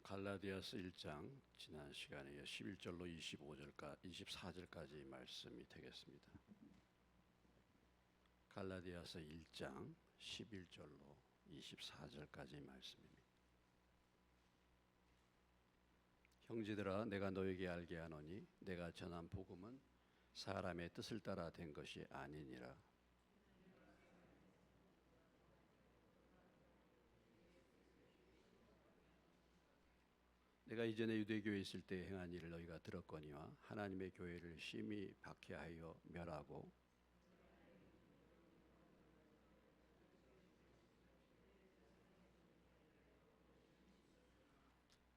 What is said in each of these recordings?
갈라디아서 1장 지난 시간에 11절로 24절까지 말씀이 되겠습니다. 갈라디아서 1장 11절로 24절까지 말씀입니다. 형제들아, 내가 너에게 알게 하노니 내가 전한 복음은 사람의 뜻을 따라 된 것이 아니니라. 내가 이전에 유대교에 있을 때 행한 일을 너희가 들었거니와 하나님의 교회를 심히 박해하여 멸하고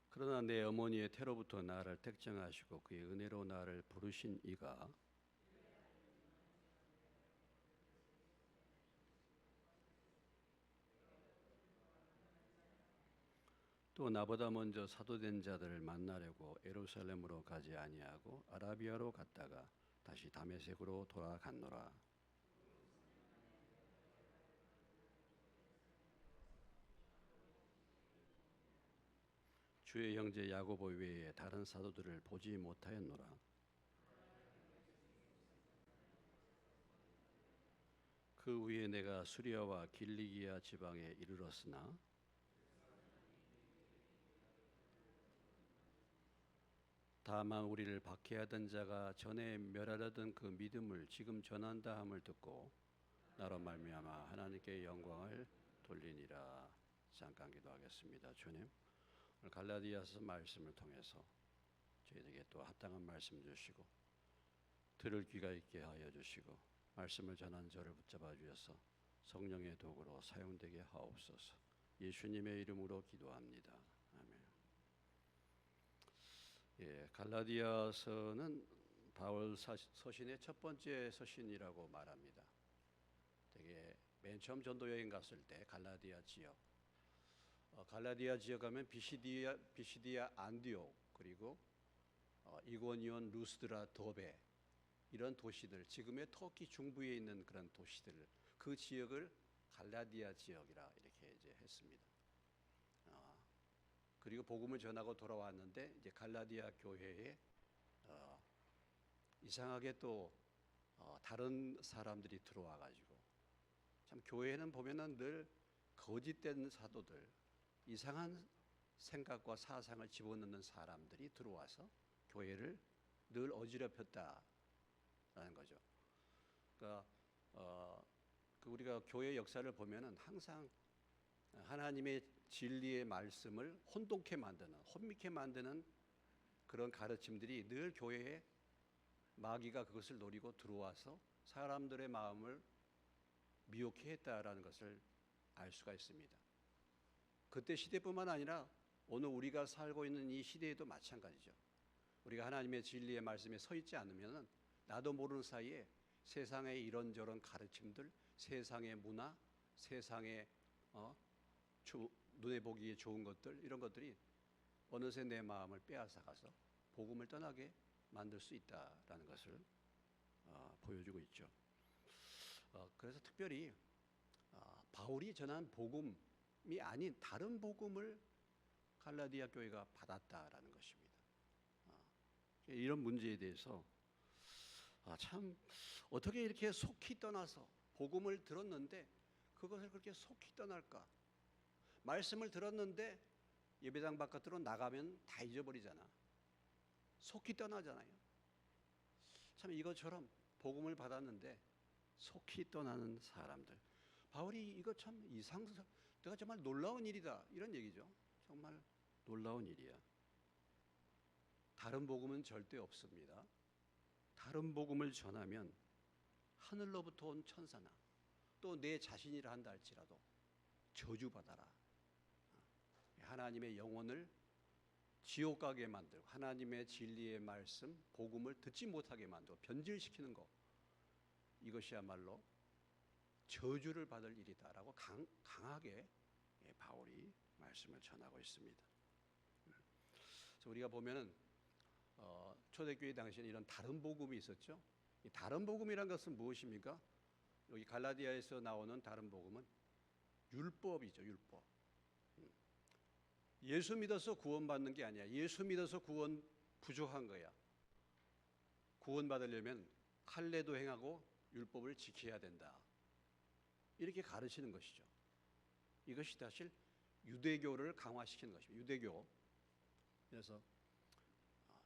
그러나 내 어머니의 태로부터 나를 택정하시고 그의 은혜로 나를 부르신 이가 또 나보다 먼저 사도된 자들을 만나려고 예루살렘으로 가지 아니하고 아라비아로 갔다가 다시 다메섹으로 돌아갔노라. 주의 형제 야고보 외에 다른 사도들을 보지 못하였노라. 그 후에 내가 수리아와 길리기아 지방에 이르렀으나 다만 우리를 박해하던 자가 전에 멸하려던 그 믿음을 지금 전한다 함을 듣고 나로 말미암아 하나님께 영광을 돌리니라. 잠깐 기도하겠습니다. 주님, 오늘 갈라디아서 말씀을 통해서 저희에게 또 합당한 말씀 주시고 들을 귀가 있게 하여 주시고 말씀을 전한 저를 붙잡아 주셔서 성령의 도구로 사용되게 하옵소서. 예수님의 이름으로 기도합니다. 아멘. 갈라디아서는 바울 서신의 첫 번째 서신이라고 말합니다. 되게 맨 처음 전도 여행 갔을 때 갈라디아 지역, 갈라디아 지역 가면 비시디아 안디옥, 그리고 이고니온, 루스드라, 더베 이런 도시들, 지금의 터키 중부에 있는 그런 도시들, 그 지역을 갈라디아 지역이라 이렇게 이제 했습니다. 그리고 복음을 전하고 돌아왔는데 이제 갈라디아 교회에 이상하게 또 다른 사람들이 들어와 가지고, 참 교회는 보면은 늘 거짓된 사도들, 이상한 생각과 사상을 집어넣는 사람들이 들어와서 교회를 늘 어지럽혔다라는 거죠. 그러니까 우리가 교회 역사를 보면은 항상 하나님의 진리의 말씀을 혼돈케 만드는, 혼미케 만드는 그런 가르침들이 늘 교회에 마귀가 그것을 노리고 들어와서 사람들의 마음을 미혹해 했다라는 것을 알 수가 있습니다. 그때 시대뿐만 아니라 오늘 우리가 살고 있는 이 시대에도 마찬가지죠. 우리가 하나님의 진리의 말씀에 서 있지 않으면 나도 모르는 사이에 세상의 이런저런 가르침들, 세상의 문화, 세상의 눈에 보기에 좋은 것들, 이런 것들이 어느새 내 마음을 빼앗아가서 복음을 떠나게 만들 수 있다라는 것을 보여주고 있죠. 그래서 특별히 바울이 전한 복음이 아닌 다른 복음을 갈라디아 교회가 받았다라는 것입니다. 이런 문제에 대해서 참 어떻게 이렇게 속히 떠나서 복음을 들었는데 그것을 그렇게 속히 떠날까? 말씀을 들었는데 예배당 바깥으로 나가면 다 잊어버리잖아. 속히 떠나잖아요. 참 이것처럼 복음을 받았는데 속히 떠나는 사람들. 바울이 이거 참 내가 정말 놀라운 일이다, 이런 얘기죠. 정말 놀라운 일이야. 다른 복음은 절대 없습니다. 다른 복음을 전하면 하늘로부터 온 천사나 또 내 자신이라 한다 할지라도 저주받아라. 하나님의 영혼을 지옥 가게 만들고 하나님의 진리의 말씀, 복음을 듣지 못하게 만들고 변질시키는 것, 이것이야말로 저주를 받을 일이다라고 강하게 바울이 말씀을 전하고 있습니다. 그래서 우리가 보면은 초대교회 당시에는 이런 다른 복음이 있었죠. 이 다른 복음이란 것은 무엇입니까? 여기 갈라디아에서 나오는 다른 복음은 율법이죠. 율법. 예수 믿어서 구원받는 게 아니야. 예수 믿어서 구원 부족한 거야. 구원받으려면 할례도 행하고 율법을 지켜야 된다. 이렇게 가르치는 것이죠. 이것이 사실 유대교를 강화시키는 것입니다. 유대교. 그래서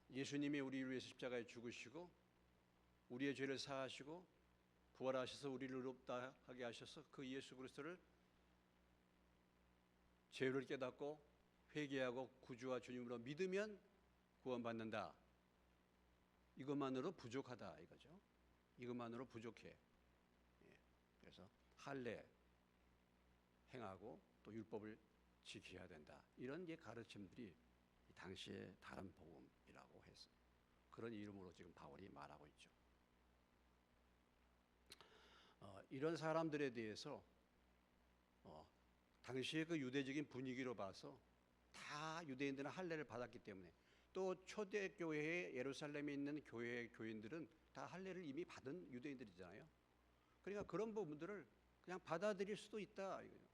예수님이 우리를 위해서 십자가에 죽으시고 우리의 죄를 사하시고 부활하셔서 우리를 의롭다 하게 하셔서 그 예수 그리스도를 죄를 깨닫고 회개하고 구주와 주님으로 믿으면 구원받는다. 이것만으로 부족하다 이거죠. 이것만으로 부족해. 예. 그래서 할례 행하고 또 율법을 지켜야 된다. 이런 게 가르침들이 당시에 다른 복음이라고 해서 그런 이름으로 지금 바울이 말하고 있죠. 이런 사람들에 대해서 당시의 그 유대적인 분위기로 봐서 다 유대인들은 할례를 받았기 때문에 또 초대교회에 예루살렘에 있는 교인들은 다 할례를 이미 받은 유대인들이잖아요. 그러니까 그런 부분들을 그냥 받아들일 수도 있다 이거예요.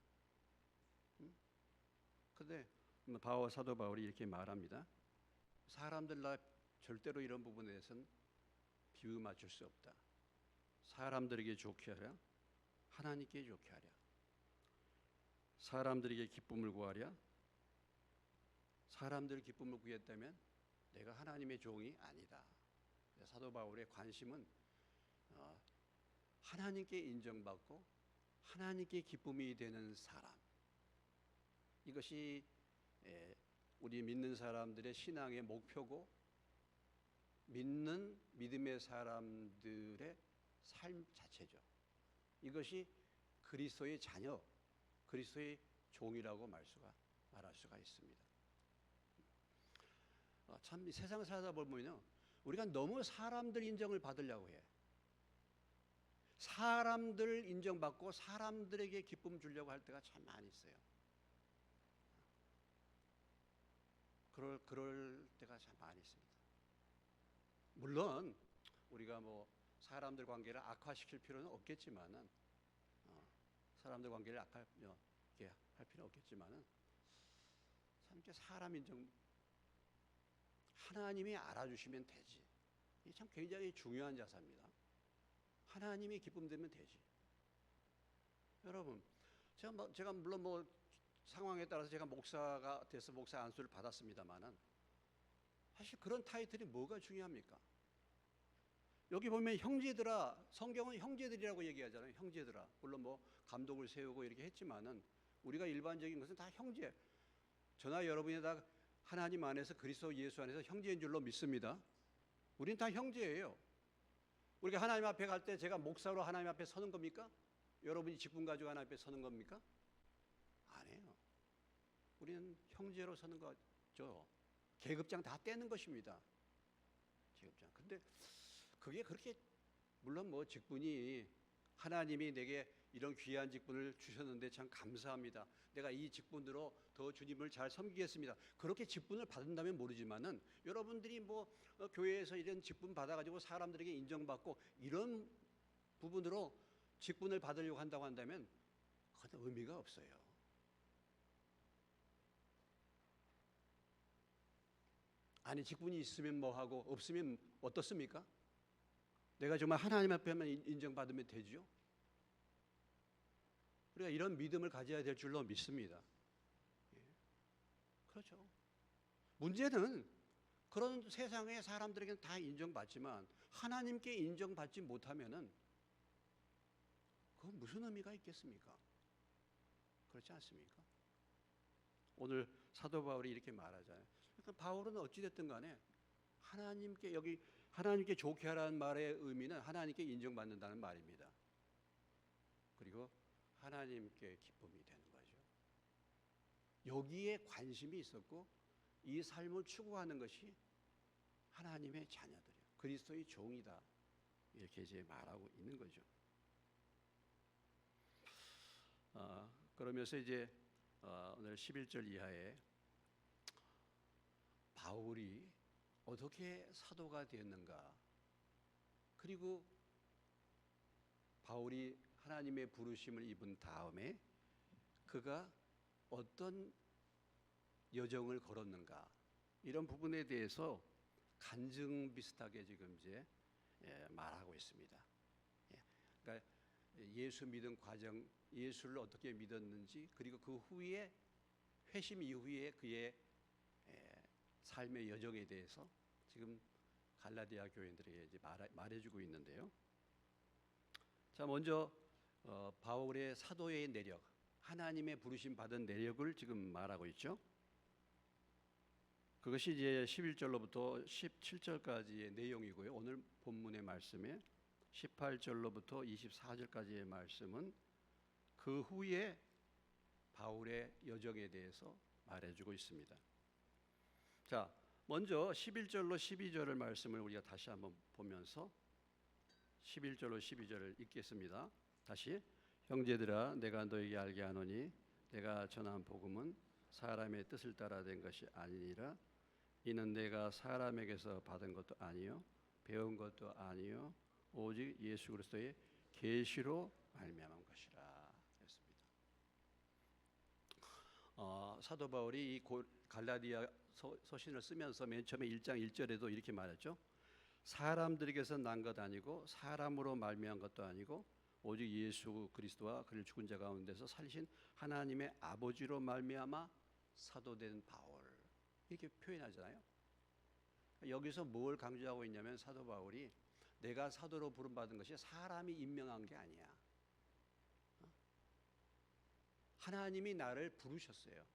그런데 사도 바울이 이렇게 말합니다. 사람들 나 절대로 이런 부분에 대해서는 비유 맞출 수 없다. 사람들에게 좋게 하랴 하나님께 좋게 하랴. 사람들에게 기쁨을 구하랴. 사람들 기쁨을 구했다면 내가 하나님의 종이 아니다. 사도 바울의 관심은 하나님께 인정받고 하나님께 기쁨이 되는 사람. 이것이 우리 믿는 사람들의 신앙의 목표고 믿는 믿음의 사람들의 삶 자체죠. 이것이 그리스도의 자녀, 그리스도의 종이라고 말할 수가 있습니다. 참 세상 살다 보면요, 우리가 너무 사람들 인정을 받으려고 해. 사람들 인정받고 사람들에게 기쁨 주려고 할 때가 참 많이 있어요. 그럴 때가 참 많이 있습니다. 물론 우리가 뭐 사람들 관계를 악화시킬 필요는 없겠지만은 사람들 관계를 할 필요는 없겠지만은 참 이렇게 사람 인정 하나님이 알아주시면 되지. 이게 참 굉장히 중요한 자세입니다. 하나님이 기쁨되면 되지. 여러분, 제가 물론 뭐 상황에 따라서 제가 목사가 돼서 목사 안수를 받았습니다만은 사실 그런 타이틀이 뭐가 중요합니까? 여기 보면 형제들아, 성경은 형제들이라고 얘기하잖아요. 형제들아. 물론 뭐 감독을 세우고 이렇게 했지만은 우리가 일반적인 것은 다 형제. 저나 여러분이 다 하나님 안에서 그리스도 예수 안에서 형제인 줄로 믿습니다. 우리는 다 형제예요. 우리가 하나님 앞에 갈 때 제가 목사로 하나님 앞에 서는 겁니까? 여러분이 직분 가지고 하나님 앞에 서는 겁니까? 아니에요. 우리는 형제로 서는 거죠. 계급장 다 떼는 것입니다. 계급장. 근데 그게 그렇게 물론 뭐 직분이 하나님이 내게 이런 귀한 직분을 주셨는데 참 감사합니다. 내가 이 직분으로 더 주님을 잘 섬기겠습니다. 그렇게 직분을 받는다면 모르지만은 여러분들이 뭐 교회에서 이런 직분 받아가지고 사람들에게 인정받고 이런 부분으로 직분을 받으려고 한다고 한다면 그건 의미가 없어요. 아니 직분이 있으면 뭐하고 없으면 어떻습니까? 내가 정말 하나님 앞에만 인정받으면 되죠. 우리가 이런 믿음을 가져야 될 줄로 믿습니다. 예. 그렇죠. 문제는 그런 세상의 사람들에게는 다 인정받지만 하나님께 인정받지 못하면은 그건 무슨 의미가 있겠습니까? 그렇지 않습니까? 오늘 사도 바울이 이렇게 말하잖아요. 그러니까 바울은 어찌됐든 간에 하나님께 좋게 하라는 말의 의미는 하나님께 인정받는다는 말입니다. 그리고 하나님께 기쁨이 되는 거죠. 여기에 관심이 있었고 이 삶을 추구하는 것이 하나님의 자녀들이에요. 그리스도의 종이다. 이렇게 이제 말하고 있는 거죠. 그러면서 이제 오늘 11절 이하에 바울이 어떻게 사도가 되었는가, 그리고 바울이 하나님의 부르심을 입은 다음에 그가 어떤 여정을 걸었는가, 이런 부분에 대해서 간증 비슷하게 지금 이제 말하고 있습니다. 그러니까 예수 믿은 과정, 예수를 어떻게 믿었는지, 그리고 그 후에 회심 이후에 그의 삶의 여정에 대해서 지금 갈라디아 교인들에게 이제 말해주고 있는데요. 자, 먼저 바울의 사도의 내력, 하나님의 부르심 받은 내력을 지금 말하고 있죠. 그것이 이제 11절로부터 17절까지의 내용이고요. 오늘 본문의 말씀에 18절로부터 24절까지의 말씀은 그 후에 바울의 여정에 대해서 말해주고 있습니다. 자, 먼저 11절로 12절의 말씀을 우리가 다시 한번 보면서 11절로 12절을 읽겠습니다. 다시. 형제들아, 내가 너에게 알게 하노니 내가 전한 복음은 사람의 뜻을 따라 된 것이 아니니라. 이는 내가 사람에게서 받은 것도 아니요 배운 것도 아니요 오직 예수 그리스도의 계시로 말미암은 것이라 했습니다. 사도 바울이 이 갈라디아 서신을 쓰면서 맨 처음에 1장 1절에도 이렇게 말했죠. 사람들에게서 난 것 아니고 사람으로 말미암은 것도 아니고 오직 예수 그리스도와 그를 죽은 자 가운데서 살리신 하나님의 아버지로 말미암아 사도된 바울, 이렇게 표현하잖아요. 여기서 뭘 강조하고 있냐면 사도 바울이 내가 사도로 부름받은 것이 사람이 임명한 게 아니야. 하나님이 나를 부르셨어요.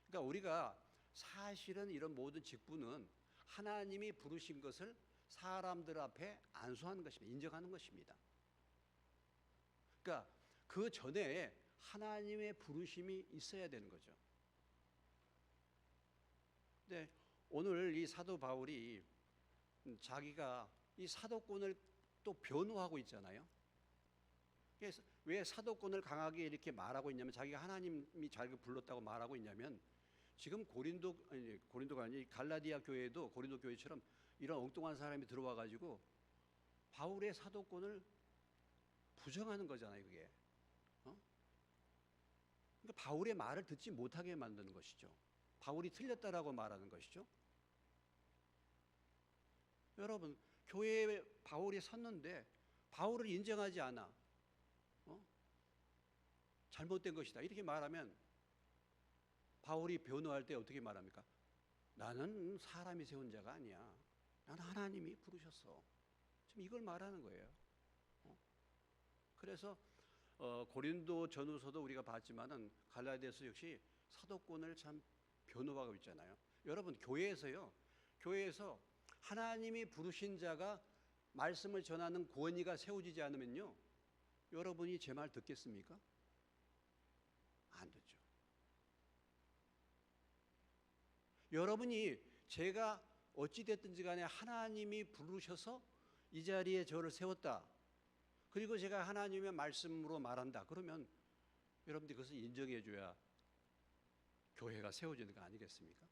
그러니까 우리가 사실은 이런 모든 직분은 하나님이 부르신 것을 사람들 앞에 안수하는 것입니다. 인정하는 것입니다. 그러니까 그 전에 하나님의 부르심이 있어야 되는 거죠. 근데 오늘 이 사도 바울이 자기가 이 사도권을 또 변호하고 있잖아요. 왜 사도권을 강하게 이렇게 말하고 있냐면, 자기가 하나님이 자기를 불렀다고 말하고 있냐면, 지금 고린도가 아니 갈라디아 교회도 고린도 교회처럼 이런 엉뚱한 사람이 들어와 가지고 바울의 사도권을 부정하는 거잖아요, 그게. 그러니까 바울의 말을 듣지 못하게 만드는 것이죠. 바울이 틀렸다라고 말하는 것이죠. 여러분, 교회에 바울이 섰는데 바울을 인정하지 않아. 잘못된 것이다, 이렇게 말하면 바울이 변호할 때 어떻게 말합니까? 나는 사람이 세운 자가 아니야. 나는 하나님이 부르셨어. 지금 이걸 말하는 거예요. 그래서 고린도 전후서도 우리가 봤지만은 갈라디아서 역시 사도권을 참 변호하고 있잖아요. 여러분, 교회에서 하나님이 부르신 자가 말씀을 전하는 권위가 세워지지 않으면요, 여러분이 제 말 듣겠습니까? 안 듣죠. 여러분이 제가 어찌 됐든지 간에 하나님이 부르셔서 이 자리에 저를 세웠다, 그리고 제가 하나님의 말씀으로 말한다, 그러면 여러분들이 그것을 인정해 줘야 교회가 세워지는 거 아니겠습니까?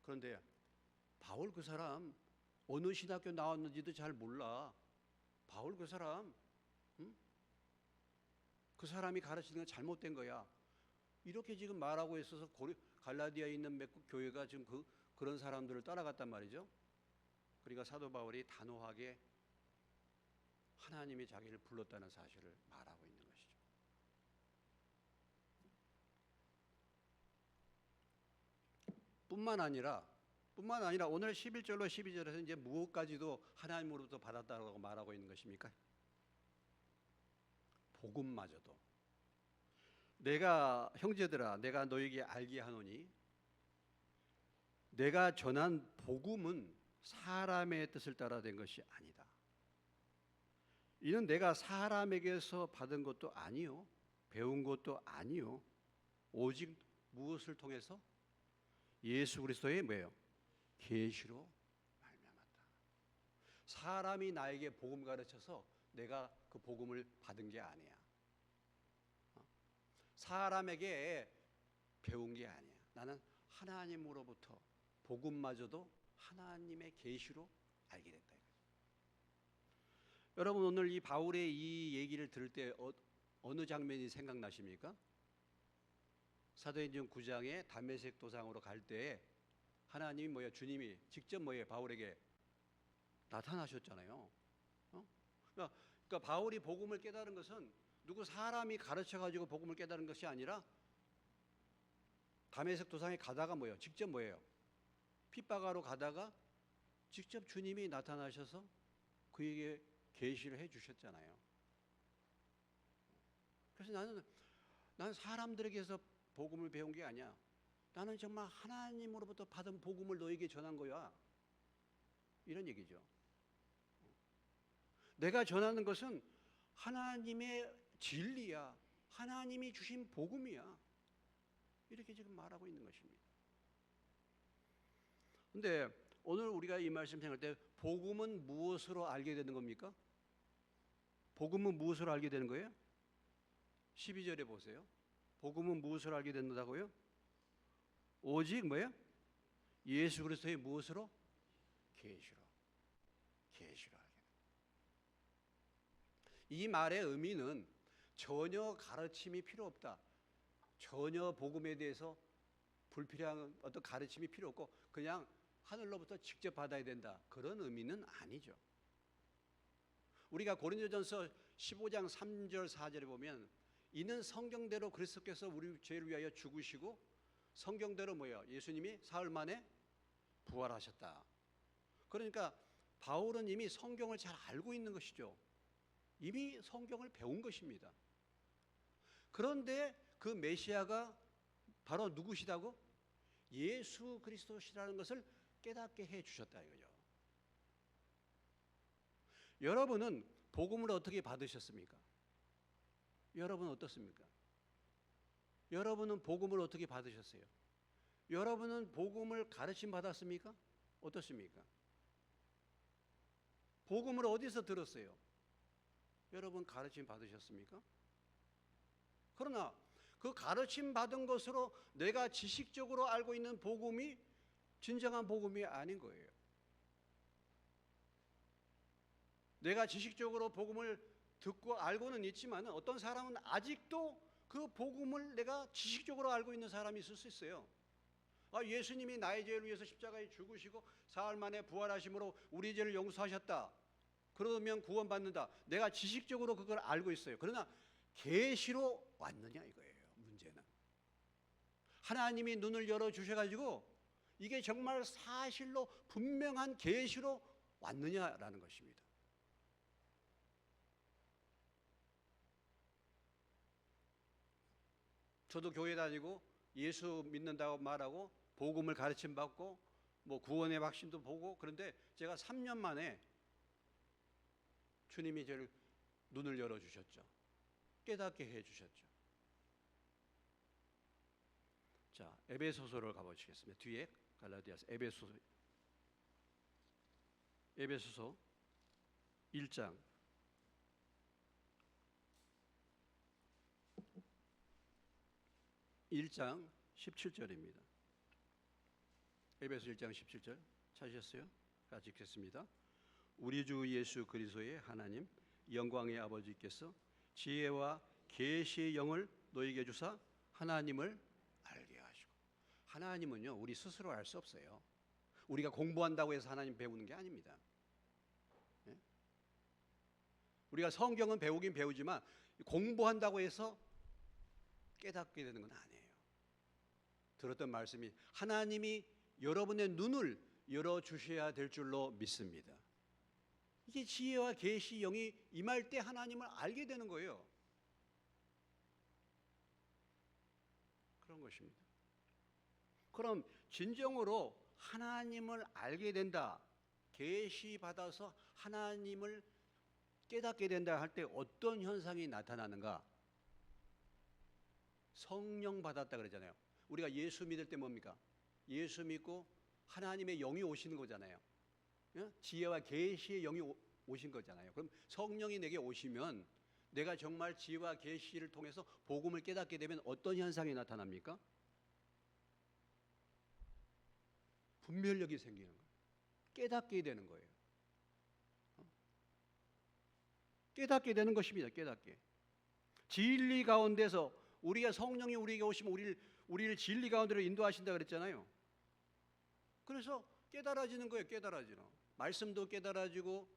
그런데 바울 그 사람 어느 신학교 나왔는지도 잘 몰라. 바울 그 사람 그 사람이 가르치는 건 잘못된 거야, 이렇게 지금 말하고 있어서 갈라디아에 있는 몇 교회가 지금 그런 사람들을 따라갔단 말이죠. 그러니까 사도 바울이 단호하게 하나님이 자기를 불렀다는 사실을 말하고 있는 것이죠. 뿐만 아니라 오늘 11절로 12절에서 이제 무엇까지도 하나님으로부터 받았다고 말하고 있는 것입니까? 복음마저도. 형제들아, 내가 너에게 알게 하노니 내가 전한 복음은 사람의 뜻을 따라 된 것이 아니다. 이는 내가 사람에게서 받은 것도 아니요 배운 것도 아니요 오직 무엇을 통해서? 예수 그리스도의 뭐예요? 계시로 말미암았다. 사람이 나에게 복음 가르쳐서 내가 그 복음을 받은 게 아니야. 사람에게 배운 게 아니야. 나는 하나님으로부터 복음마저도 하나님의 계시로 알게 됐다. 여러분, 오늘 이 바울의 이 얘기를 들을 때 어느 장면이 생각나십니까? 사도행전 9장에 다메섹 도상으로 갈 때에 하나님이 뭐예요? 주님이 직접 뭐예요? 바울에게 나타나셨잖아요. 그러니까 바울이 복음을 깨달은 것은 누구 사람이 가르쳐 가지고 복음을 깨달은 것이 아니라 다메섹 도상에 가다가 뭐예요? 직접 뭐예요? 핍박하러 가다가 직접 주님이 나타나셔서 그에게 계시를 해 주셨잖아요. 그래서 나는 사람들에게서 복음을 배운 게 아니야. 나는 정말 하나님으로부터 받은 복음을 너에게 전한 거야. 이런 얘기죠. 내가 전하는 것은 하나님의 진리야. 하나님이 주신 복음이야. 이렇게 지금 말하고 있는 것입니다. 근데 오늘 우리가 이 말씀 생각할 때 복음은 무엇으로 알게 되는 겁니까? 복음은 무엇으로 알게 되는 거예요? 12절에 보세요. 복음은 무엇으로 알게 된다고요? 오직 뭐예요? 예수 그리스도의 무엇으로? 계시로 알게 된다. 이 말의 의미는 전혀 가르침이 필요 없다. 전혀 복음에 대해서 불필요한 어떤 가르침이 필요 없고 그냥 하늘로부터 직접 받아야 된다. 그런 의미는 아니죠. 우리가 고린도전서 15장 3절 4절에 보면 이는 성경대로 그리스도께서 우리 죄를 위하여 죽으시고 성경대로 뭐예요? 예수님이 사흘 만에 부활하셨다. 그러니까 바울은 이미 성경을 잘 알고 있는 것이죠. 이미 성경을 배운 것입니다. 그런데 그 메시아가 바로 누구시다고? 예수 그리스도시라는 것을 깨닫게 해 주셨다 이거죠. 여러분은 복음을 어떻게 받으셨습니까? 여러분은 어떻습니까? 여러분은 복음을 어떻게 받으셨어요? 여러분은 복음을 가르침 받았습니까? 어떻습니까? 복음을 어디서 들었어요? 여러분 가르침 받으셨습니까? 그러나 그 가르침 받은 것으로 내가 지식적으로 알고 있는 복음이 진정한 복음이 아닌 거예요. 내가 지식적으로 복음을 듣고 알고는 있지만 어떤 사람은 아직도 그 복음을 내가 지식적으로 알고 있는 사람이 있을 수 있어요. 예수님이 나의 죄를 위해서 십자가에 죽으시고 사흘 만에 부활하심으로 우리 죄를 용서하셨다. 그러면 구원받는다. 내가 지식적으로 그걸 알고 있어요. 그러나 계시로 왔느냐 이거예요. 문제는 하나님이 눈을 열어 주셔가지고 이게 정말 사실로 분명한 계시로 왔느냐라는 것입니다. 저도 교회 다니고 예수 믿는다고 말하고 복음을 가르침 받고 뭐 구원의 확신도 보고 그런데 제가 3년 만에 주님이 저를 눈을 열어 주셨죠. 깨닫게 해 주셨죠. 자, 에베소서를 가보시겠습니다. 뒤에 갈라디아서 에베소서 1장 17절입니다. 에베소 1장 17절 찾으셨어요? 같이 읽겠습니다. 우리 주 예수 그리스도의 하나님 영광의 아버지께서 지혜와 계시의 영을 너희에게 주사 하나님을 알게 하시고. 하나님은요 우리 스스로 알 수 없어요. 우리가 공부한다고 해서 하나님 배우는 게 아닙니다. 우리가 성경은 배우긴 배우지만 공부한다고 해서 깨닫게 되는 건 아니에요. 들었던 말씀이 하나님이 여러분의 눈을 열어주셔야 될 줄로 믿습니다. 이게 지혜와 계시 영이 임할 때 하나님을 알게 되는 거예요. 그런 것입니다. 그럼 진정으로 하나님을 알게 된다, 계시 받아서 하나님을 깨닫게 된다 할 때 어떤 현상이 나타나는가? 성령 받았다 그러잖아요. 우리가 예수 믿을 때 뭡니까? 예수 믿고 하나님의 영이 오시는 거잖아요. 지혜와 계시의 영이 오신 거잖아요. 그럼 성령이 내게 오시면 내가 정말 지혜와 계시를 통해서 복음을 깨닫게 되면 어떤 현상이 나타납니까? 분별력이 생기는 거예요. 깨닫게 되는 거예요. 깨닫게 되는 것입니다. 깨닫게. 진리 가운데서 우리가 성령이 우리에게 오시면 우리를 진리 가운데로 인도하신다 그랬잖아요. 그래서 깨달아지는 거예요. 깨달아지는. 말씀도 깨달아지고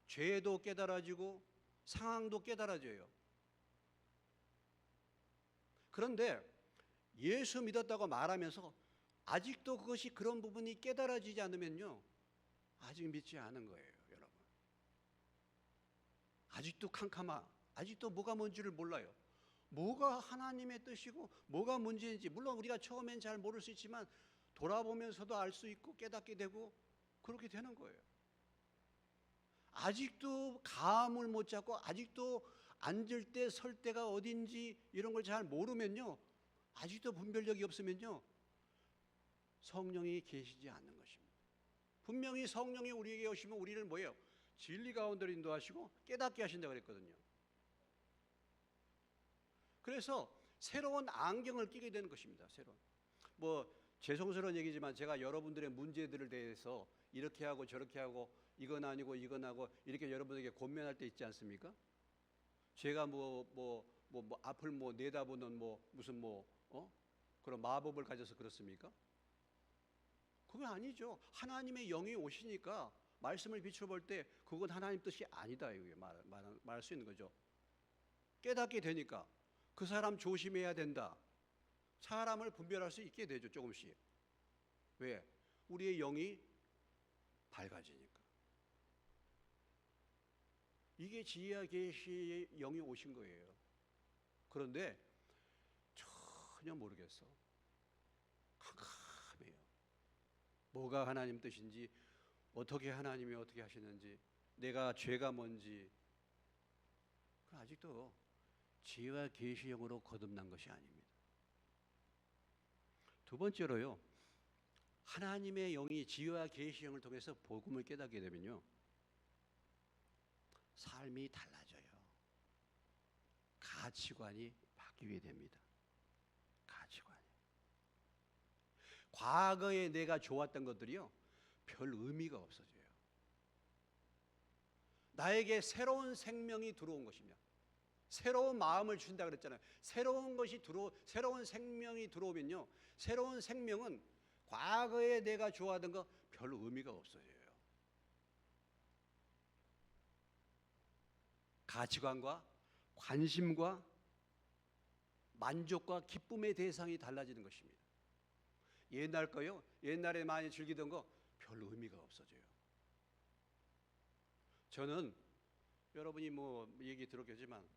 죄도 깨달아지고 상황도 깨달아져요. 그런데 예수 믿었다고 말하면서 아직도 그것이 그런 부분이 깨달아지지 않으면요, 아직 믿지 않은 거예요, 여러분. 아직도 캄캄하, 아직도 뭐가 뭔지를 몰라요. 뭐가 하나님의 뜻이고 뭐가 문제인지, 물론 우리가 처음엔 잘 모를 수 있지만 돌아보면서도 알 수 있고 깨닫게 되고 그렇게 되는 거예요. 아직도 감을 못 잡고 아직도 앉을 때 설 때가 어딘지 이런 걸 잘 모르면요, 아직도 분별력이 없으면요, 성령이 계시지 않는 것입니다. 분명히 성령이 우리에게 오시면 우리를 뭐예요? 진리 가운데로 인도하시고 깨닫게 하신다고 그랬거든요. 그래서 새로운 안경을 끼게 되는 것입니다. 새로운. 뭐 죄송스러운 얘기지만 제가 여러분들의 문제들을 대해서 이렇게 하고 저렇게 하고 이건 아니고 이건 하고 이렇게 여러분에게 권면할 때 있지 않습니까? 제가 앞을 내다보는 무슨 그런 마법을 가져서 그렇습니까? 그건 아니죠. 하나님의 영이 오시니까 말씀을 비춰볼 때 그건 하나님 뜻이 아니다, 이게 말할 수 있는 거죠. 깨닫게 되니까 그 사람 조심해야 된다. 사람을 분별할 수 있게 되죠, 조금씩. 왜? 우리의 영이 밝아지니까. 이게 지혜와 계시의 영이 오신 거예요. 그런데 전혀 모르겠어. 캄캄해요. 뭐가 하나님 뜻인지, 어떻게 하나님이 어떻게 하시는지, 내가 죄가 뭔지, 아직도 지혜와 계시의 영으로 거듭난 것이 아닙니다. 두 번째로요, 하나님의 영이 지혜와 계시의 영을 통해서 복음을 깨닫게 되면요, 삶이 달라져요. 가치관이 바뀌게 됩니다. 가치관이. 과거에 내가 좋았던 것들이요, 별 의미가 없어져요. 나에게 새로운 생명이 들어온 것입니다. 새로운 마음을 준다 그랬잖아요. 새로운 생명이 들어오면요, 새로운 생명은 과거에 내가 좋아하던 거 별 의미가 없어져요. 가치관과 관심과 만족과 기쁨의 대상이 달라지는 것입니다. 옛날 거요, 옛날에 많이 즐기던 거 별 의미가 없어져요. 저는 여러분이 얘기 들었겠지만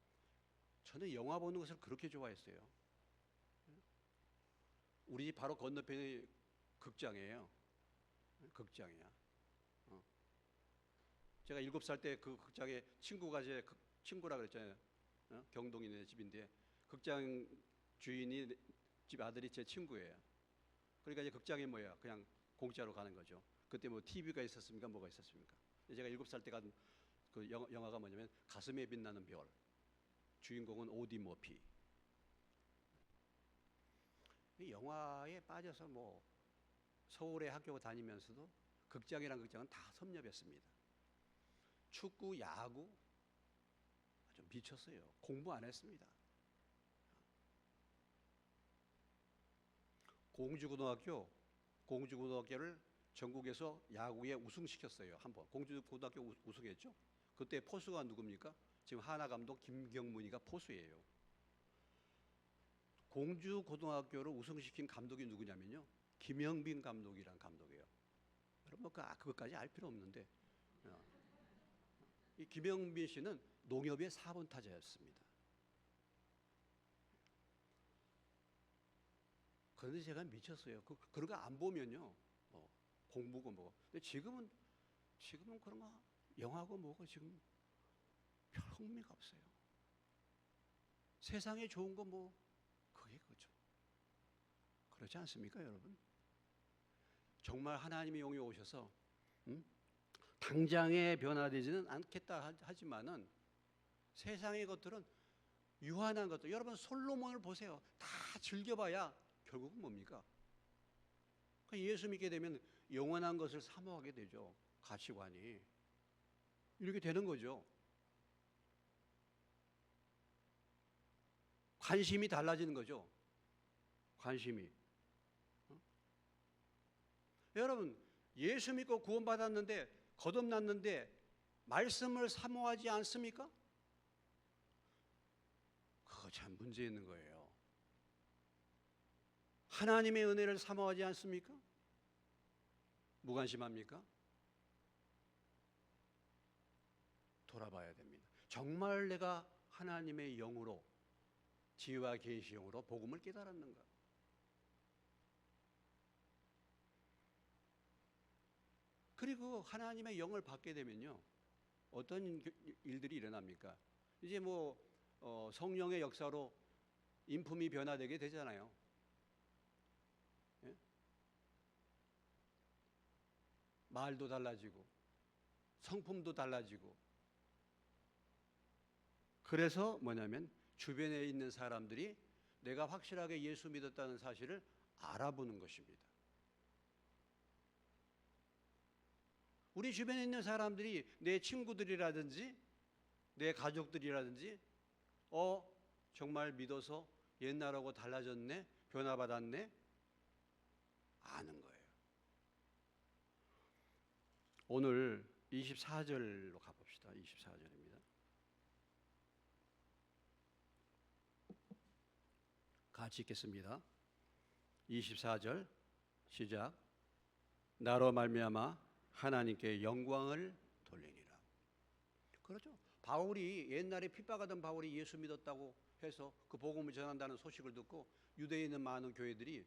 저는 영화 보는 것을 그렇게 좋아했어요. 우리 집 바로 건너편이 극장이에요. 극장이야. 제가 7살 때 그 극장에 친구가 친구라 그랬잖아요. 경동이네 집인데 극장 주인이 집 아들이 제 친구예요. 그러니까 이제 극장에 그냥 공짜로 가는 거죠. 그때 TV가 있었습니까? 뭐가 있었습니까? 제가 7살 때 간 그 영화가 뭐냐면 가슴에 빛나는 별. 주인공은 오디 머피. 이 영화에 빠져서 서울에 학교 다니면서도 극장이란 극장은 다 섭렵했습니다. 축구, 야구 아주 미쳤어요. 공부 안 했습니다. 공주고등학교를 전국에서 야구에 우승시켰어요. 한번 공주고등학교 우승했죠. 그때 포수가 누굽니까? 지금 하나 감독 김경문이가 포수예요. 공주고등학교를 우승시킨 감독이 누구냐면요, 김영빈 감독이란 감독이에요. 여러분 그것까지 알 필요 없는데, 이 김영빈 씨는 농협의 4번 타자였습니다. 그런데 제가 미쳤어요. 그런 거 안 보면요, 공부고 근데 지금은 그런 거 영화고 뭐고 지금 별 흥미가 없어요. 세상에 좋은 거 그게 그죠. 그렇지 않습니까, 여러분? 정말 하나님의 영이 오셔서 당장에 변화되지는 않겠다 하지만은 세상의 것들은 유한한 것들, 여러분 솔로몬을 보세요. 다 즐겨봐야 결국은 뭡니까? 예수 믿게 되면 영원한 것을 사모하게 되죠. 가치관이 이렇게 되는 거죠. 관심이 달라지는 거죠. 관심이. 여러분, 예수 믿고 구원받았는데, 거듭났는데 말씀을 사모하지 않습니까? 그거 참 문제 있는 거예요. 하나님의 은혜를 사모하지 않습니까? 무관심합니까? 돌아봐야 됩니다. 정말 내가 하나님의 영으로, 지혜와 계시 영으로 복음을 깨달았는가? 그리고 하나님의 영을 받게 되면요, 어떤 일들이 일어납니까? 이제 성령의 역사로 인품이 변화되게 되잖아요. 예? 말도 달라지고 성품도 달라지고. 그래서 뭐냐면 주변에 있는 사람들이 내가 확실하게 예수 믿었다는 사실을 알아보는 것입니다. 우리 주변에 있는 사람들이, 내 친구들이라든지 내 가족들이라든지 정말 믿어서 옛날하고 달라졌네, 변화받았네, 아는 거예요. 오늘 24절로 가봅시다. 24절입니다. 같이 읽겠습니다. 24절 시작. 나로 말미암아 하나님께 영광을 돌리니라. 그렇죠. 바울이, 옛날에 핍박하던 바울이 예수 믿었다고 해서 그 복음을 전한다는 소식을 듣고 유대에 있는 많은 교회들이,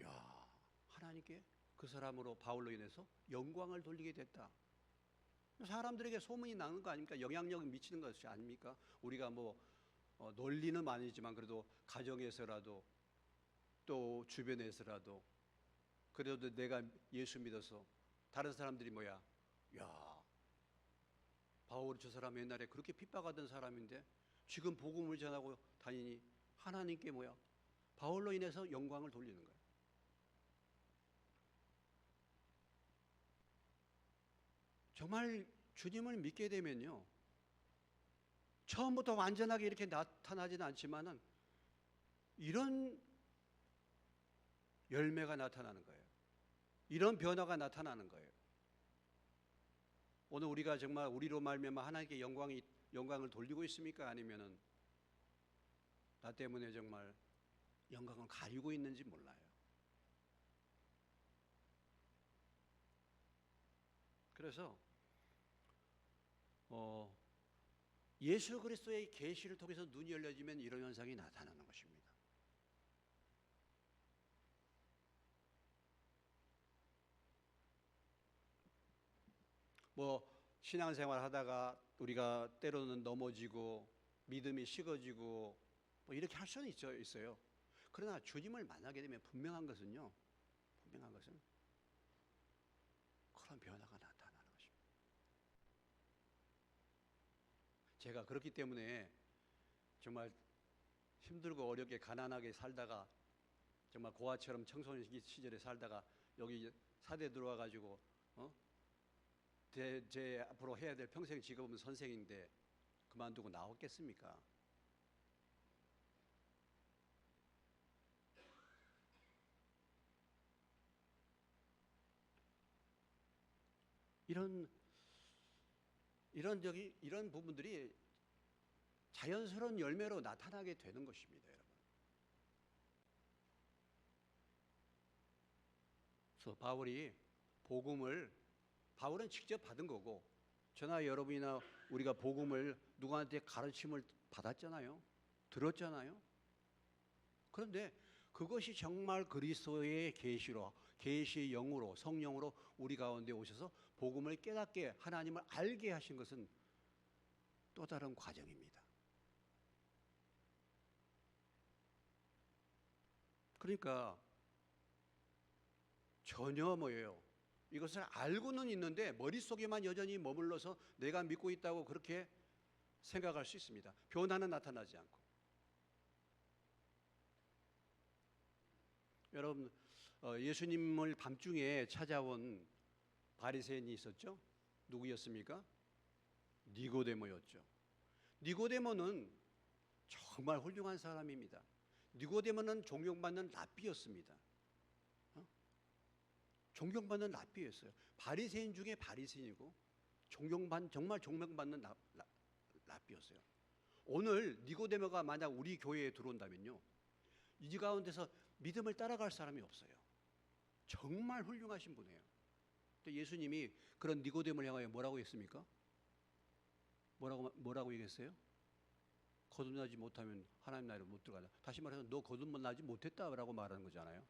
야, 하나님께 그 사람으로, 바울로 인해서 영광을 돌리게 됐다. 사람들에게 소문이 나는 거 아닙니까? 영향력을 미치는 것이 아닙니까? 우리가 논리는 아니지만 그래도 가정에서라도 또 주변에서라도 그래도 내가 예수 믿어서 다른 사람들이 야, 바울 저 사람 옛날에 그렇게 핍박하던 사람인데 지금 복음을 전하고 다니니 하나님께 바울로 인해서 영광을 돌리는 거예요. 정말 주님을 믿게 되면요, 처음부터 완전하게 이렇게 나타나지는 않지만은 이런 열매가 나타나는 거예요. 이런 변화가 나타나는 거예요. 오늘 우리가 정말 우리로 말미암아 하나님께 영광을 돌리고 있습니까? 아니면은 나 때문에 정말 영광을 가리고 있는지 몰라요. 그래서 예수 그리스도의 계시를 통해서 눈이 열려지면 이런 현상이 나타나는 것입니다. 신앙생활 하다가 우리가 때로는 넘어지고 믿음이 식어지고 이렇게 할 수는 있어요. 그러나 주님을 만나게 되면 분명한 것은 그런 변화가 나타나는 것입니다. 제가 그렇기 때문에 정말 힘들고 어렵게 가난하게 살다가 정말 고아처럼 청소년 시절에 살다가 여기 사대 들어와 가지고 제 앞으로 해야 될 평생 직업은 선생인데 그만두고 나왔겠습니까? 이런 부분들이 자연스러운 열매로 나타나게 되는 것입니다, 여러분. 그래서 바울은 직접 받은 거고, 저나 여러분이나 우리가 복음을 누구한테 가르침을 받았잖아요. 들었잖아요. 그런데 그것이 정말 그리스도의 계시로, 계시의 영으로, 성령으로 우리 가운데 오셔서 복음을 깨닫게, 하나님을 알게 하신 것은 또 다른 과정입니다. 그러니까 전혀 이것을 알고는 있는데 머릿속에만 여전히 머물러서 내가 믿고 있다고 그렇게 생각할 수 있습니다. 변화는 나타나지 않고. 여러분, 예수님을 밤중에 찾아온 바리새인이 있었죠? 누구였습니까? 니고데모였죠. 니고데모는 정말 훌륭한 사람입니다. 니고데모는 존경받는 랍비였습니다. 존경받는 랍비였어요. 바리새인 중에 바리새인이고 정말 존경받는 랍비였어요. 오늘 니고데모가 만약 우리 교회에 들어온다면요, 이 가운데서 믿음을 따라갈 사람이 없어요. 정말 훌륭하신 분이에요. 또 예수님이 그런 니고데모를 향하여 뭐라고 했습니까? 뭐라고 얘기했어요? 거듭나지 못하면 하나님 나라에 못 들어가다. 다시 말해서 너 거듭나지 못했다라고 말하는 거잖아요.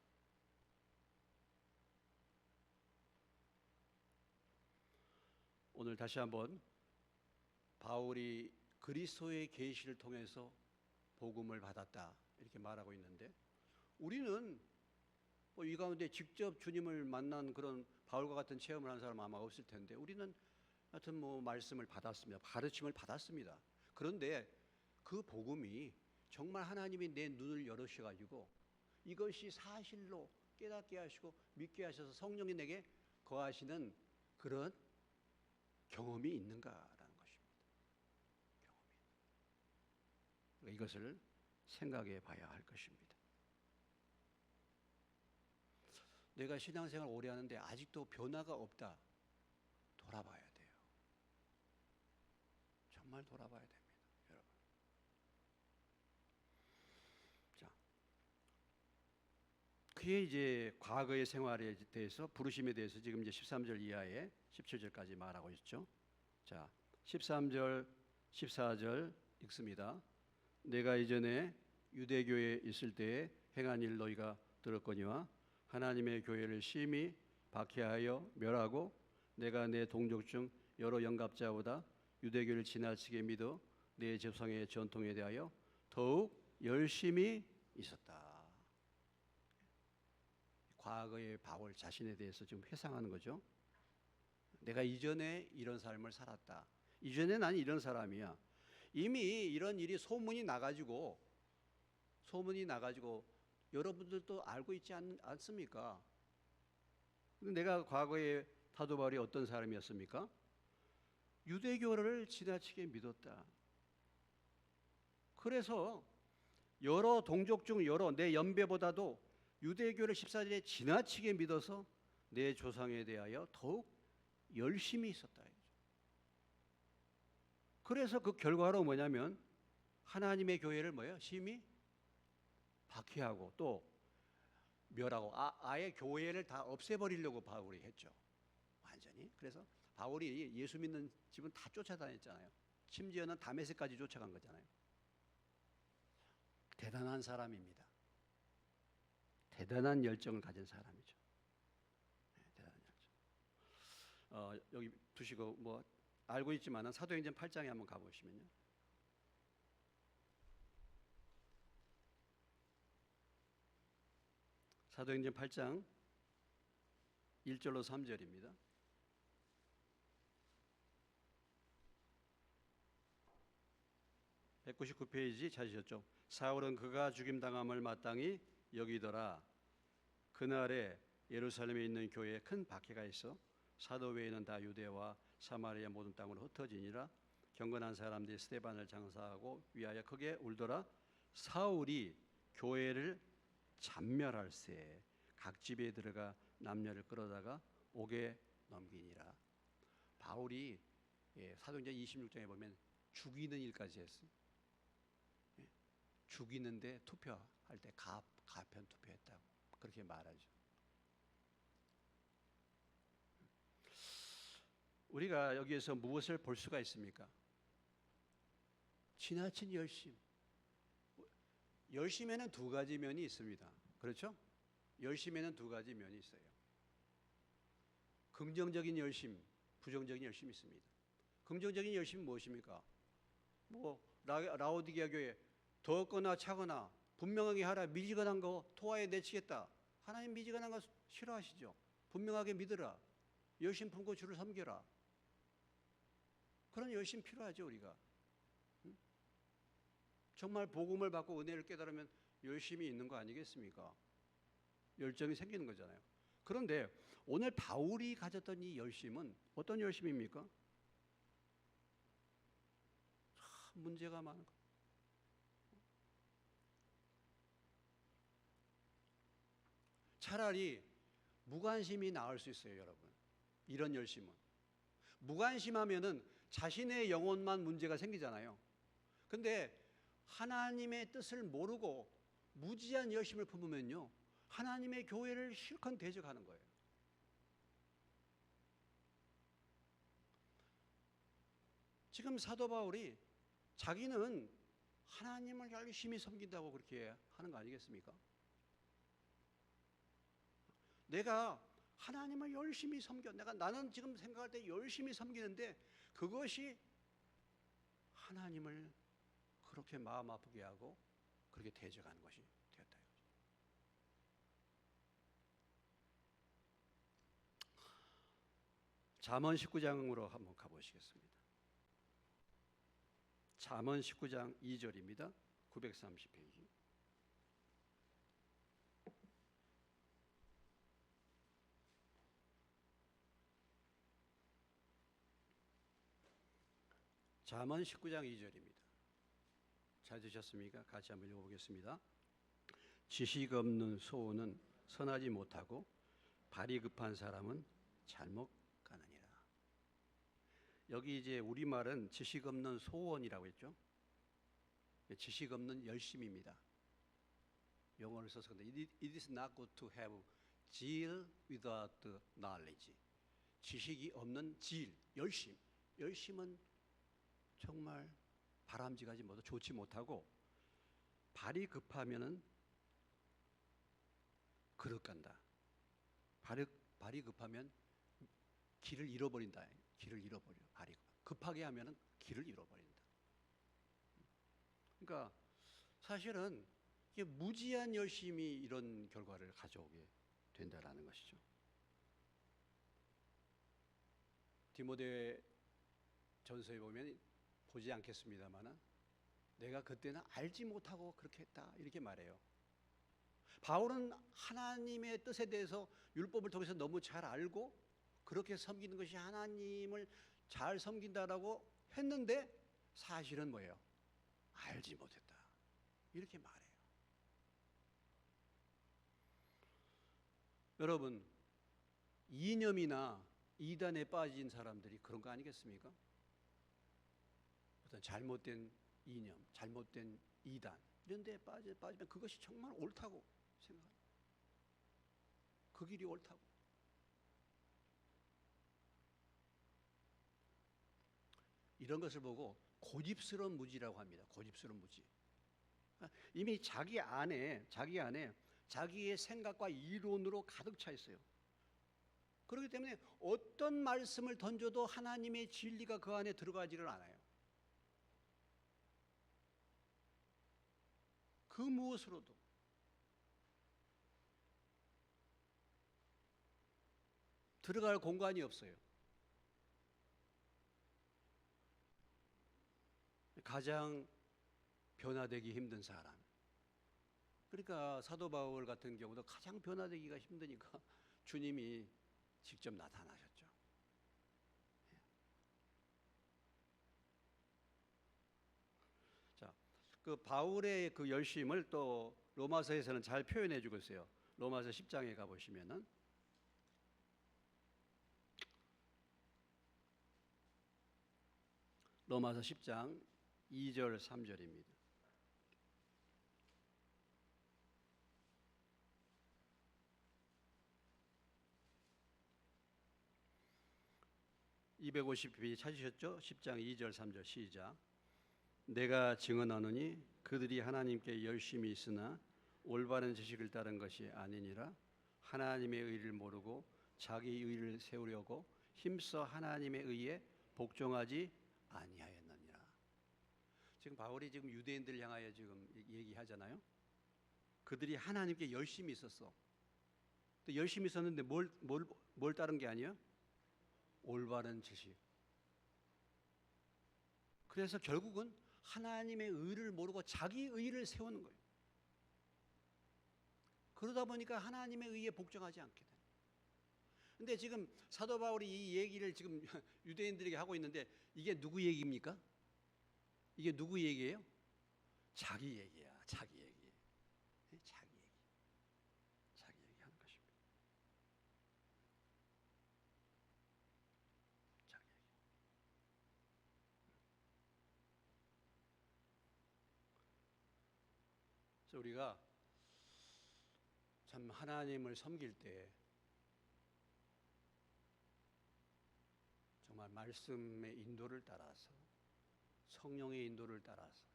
오늘 다시 한번 바울이 그리스도의 계시를 통해서 복음을 받았다 이렇게 말하고 있는데, 우리는 이 가운데 직접 주님을 만난 그런 바울과 같은 체험을 한 사람 아마 없을 텐데, 우리는 하여튼 말씀을 받았습니다. 가르침을 받았습니다. 그런데 그 복음이 정말 하나님이 내 눈을 열으셔가지고 이것이 사실로 깨닫게 하시고 믿게 하셔서 성령이 내게 거하시는 그런 경험이 있는가라는 것입니다. 경험이. 이것을 생각해 봐야 할 것입니다. 내가 신앙생활 오래 하는데 아직도 변화가 없다. 돌아봐야 돼요. 정말 돌아봐야 됩니다, 여러분. 자, 그의 이제 과거의 생활에 대해서, 부르심에 대해서 지금 이제 13절 이하에 17절까지 말하고 있죠. 자, 13절, 14절 읽습니다. 내가 이전에 유대교에 있을 때에 행한 일 너희가 들었거니와 하나님의 교회를 심히 박해하여 멸하고 내가 내 동족 중 여러 영갑자보다 유대교를 지나치게 믿어 내 조상의 전통에 대하여 더욱 열심히 있었다. 과거의 바울 자신에 대해서 지금 회상하는 거죠. 내가 이전에 이런 삶을 살았다. 이전에 난 이런 사람이야. 이미 이런 일이 소문이 나가지고 여러분들도 알고 있지 않습니까? 내가 과거에 사도 바울이 어떤 사람이었습니까? 유대교를 지나치게 믿었다. 그래서 여러 동족 중 내 연배보다도 유대교를 14절에 지나치게 믿어서 내 조상에 대하여 더욱 열심히 있었다. 그래서 그 결과로 뭐냐면 하나님의 교회를 심히 박해하고 또 멸하고 아예 교회를 다 없애버리려고 바울이 했죠. 완전히. 그래서 바울이 예수 믿는 집은 다 쫓아다녔잖아요. 심지어는 다메섹까지 쫓아간 거잖아요. 대단한 사람입니다. 대단한 열정을 가진 사람이죠. 대단한 열정. 여기 두시고 알고 있지만은 사도행전 8장에 한번 가보시면요. 사도행전 8장 1절로 3절입니다. (199페이지) 찾으셨죠? 사울은 그가 죽임당함을 마땅히 여기더라. 그날에 예루살렘에 있는 교회에 큰 박해가 있어 사도 외에는 다 유대와 사마리아 모든 땅으로 흩어지니라. 경건한 사람들이 스데반을 장사하고 위하여 크게 울더라. 사울이 교회를 잔멸할세 각 집에 들어가 남녀를 끌어다가 옥에 넘기니라. 바울이 사도행전 26장에 보면 죽이는 일까지 했어요. 죽이는데 투표할 때 가편 투표했다고 그렇게 말하죠. 우리가 여기에서 무엇을 볼 수가 있습니까? 지나친 열심. 열심에는 두 가지 면이 있습니다. 그렇죠? 열심에는 두 가지 면이 있어요. 긍정적인 열심, 부정적인 열심이 있습니다. 긍정적인 열심은 무엇입니까? 라오디게아 교회 덥거나 차거나 분명하게 하라. 미지근한 거 토하에 내치겠다. 하나님 미지근한 거 싫어하시죠? 분명하게 믿으라. 열심 품고 주를 섬겨라. 그런 열심 필요하죠, 우리가. 정말 복음을 받고 은혜를 깨달으면 열심이 있는 거 아니겠습니까? 열정이 생기는 거잖아요. 그런데 오늘 바울이 가졌던 이 열심은 어떤 열심입니까? 문제가 많은 거. 차라리 무관심이 나을 수 있어요, 여러분. 이런 열심은. 무관심하면은 자신의 영혼만 문제가 생기잖아요. 근데 하나님의 뜻을 모르고 무지한 열심을 품으면요, 하나님의 교회를 실컷 대적하는 거예요. 지금 사도 바울이 자기는 하나님을 열심히 섬긴다고 그렇게 하는 거 아니겠습니까? 내가 하나님을 열심히 섬겨. 나는 지금 생각할 때 열심히 섬기는데 그것이 하나님을 그렇게 마음 아프게 하고 그렇게 대적하는 것이 되었다. 잠언 19장으로 한번 가보시겠습니다. 잠언 19장 2절입니다. 930페이지. 잠언 19장 2절입니다. 찾으셨습니까? 같이 한번 읽어보겠습니다. 지식 없는 소원은 선하지 못하고 발이 급한 사람은 잘못 가느니라. 여기 이제 우리말은 지식 없는 소원이라고 했죠. 지식 없는 열심입니다. 영어를 써서 근데 it is not good to have zeal without knowledge. 지식이 없는 질, 열심. 열심은 정말 바람직하지 못하고 좋지 못하고 발이 급하면은 그릇 간다. 발이 급하면 길을 잃어버린다. 길을 잃어버려. 발이 급하게 하면은 길을 잃어버린다. 그러니까 사실은 이게 무지한 열심이 이런 결과를 가져오게 된다라는 것이죠. 디모데 전서에 보면 보지 않겠습니다만은 내가 그때는 알지 못하고 그렇게 했다 이렇게 말해요. 바울은 하나님의 뜻에 대해서 율법을 통해서 너무 잘 알고 그렇게 섬기는 것이 하나님을 잘 섬긴다라고 했는데 사실은 뭐예요? 알지 못했다 이렇게 말해요. 여러분, 이념이나 이단에 빠진 사람들이 그런 거 아니겠습니까? 어떤 잘못된 이념, 잘못된 이단 이런 데에 빠지면 그것이 정말 옳다고 생각합니다. 그 길이 옳다고. 이런 것을 보고 고집스러운 무지라고 합니다. 고집스러운 무지. 이미 자기 안에 자기의 생각과 이론으로 가득 차 있어요. 그렇기 때문에 어떤 말씀을 던져도 하나님의 진리가 그 안에 들어가지를 않아요. 그 무엇으로도. 들어갈 공간이 없어요. 가장 변화되기 힘든 사람. 그러니까 사도 바울 같은 경우도 가장 변화되기가 힘드니까 주님이 직접 나타나셨죠. 자, 그 바울의 그 열심을 또 로마서에서는 잘 표현해 주고 있어요. 로마서 10장에 가 보시면은 로마서 10장 2절 3절입니다. (250페이지) 찾으셨죠? 10장 2절 3절 시작. 내가 증언하노니 그들이 하나님께 열심히 있으나 올바른 지식을 따른 것이 아니니라. 하나님의 의를 모르고 자기 의를 세우려고 힘써 하나님의 의에 복종하지 아니하였느니라. 지금 바울이 지금 유대인들을 향하여 지금 얘기하잖아요. 그들이 하나님께 열심히 있었어. 또 열심히 있었는데 뭘 따른 게 아니야? 올바른 지식. 그래서 결국은 하나님의 의를 모르고 자기 의를 세우는 거예요. 그러다 보니까 하나님의 의에 복종하지 않게 돼요. 근데 지금 사도 바울이 이 얘기를 지금 유대인들에게 하고 있는데 이게 누구 얘기입니까? 이게 누구 얘기예요? 자기 얘기야. 자기 얘기. 자기 얘기. 자기 얘기 하는 것입니다. 그래서 우리가 참 하나님을 섬길 때 정말 말씀의 인도를 따라서 성령의 인도를 따라서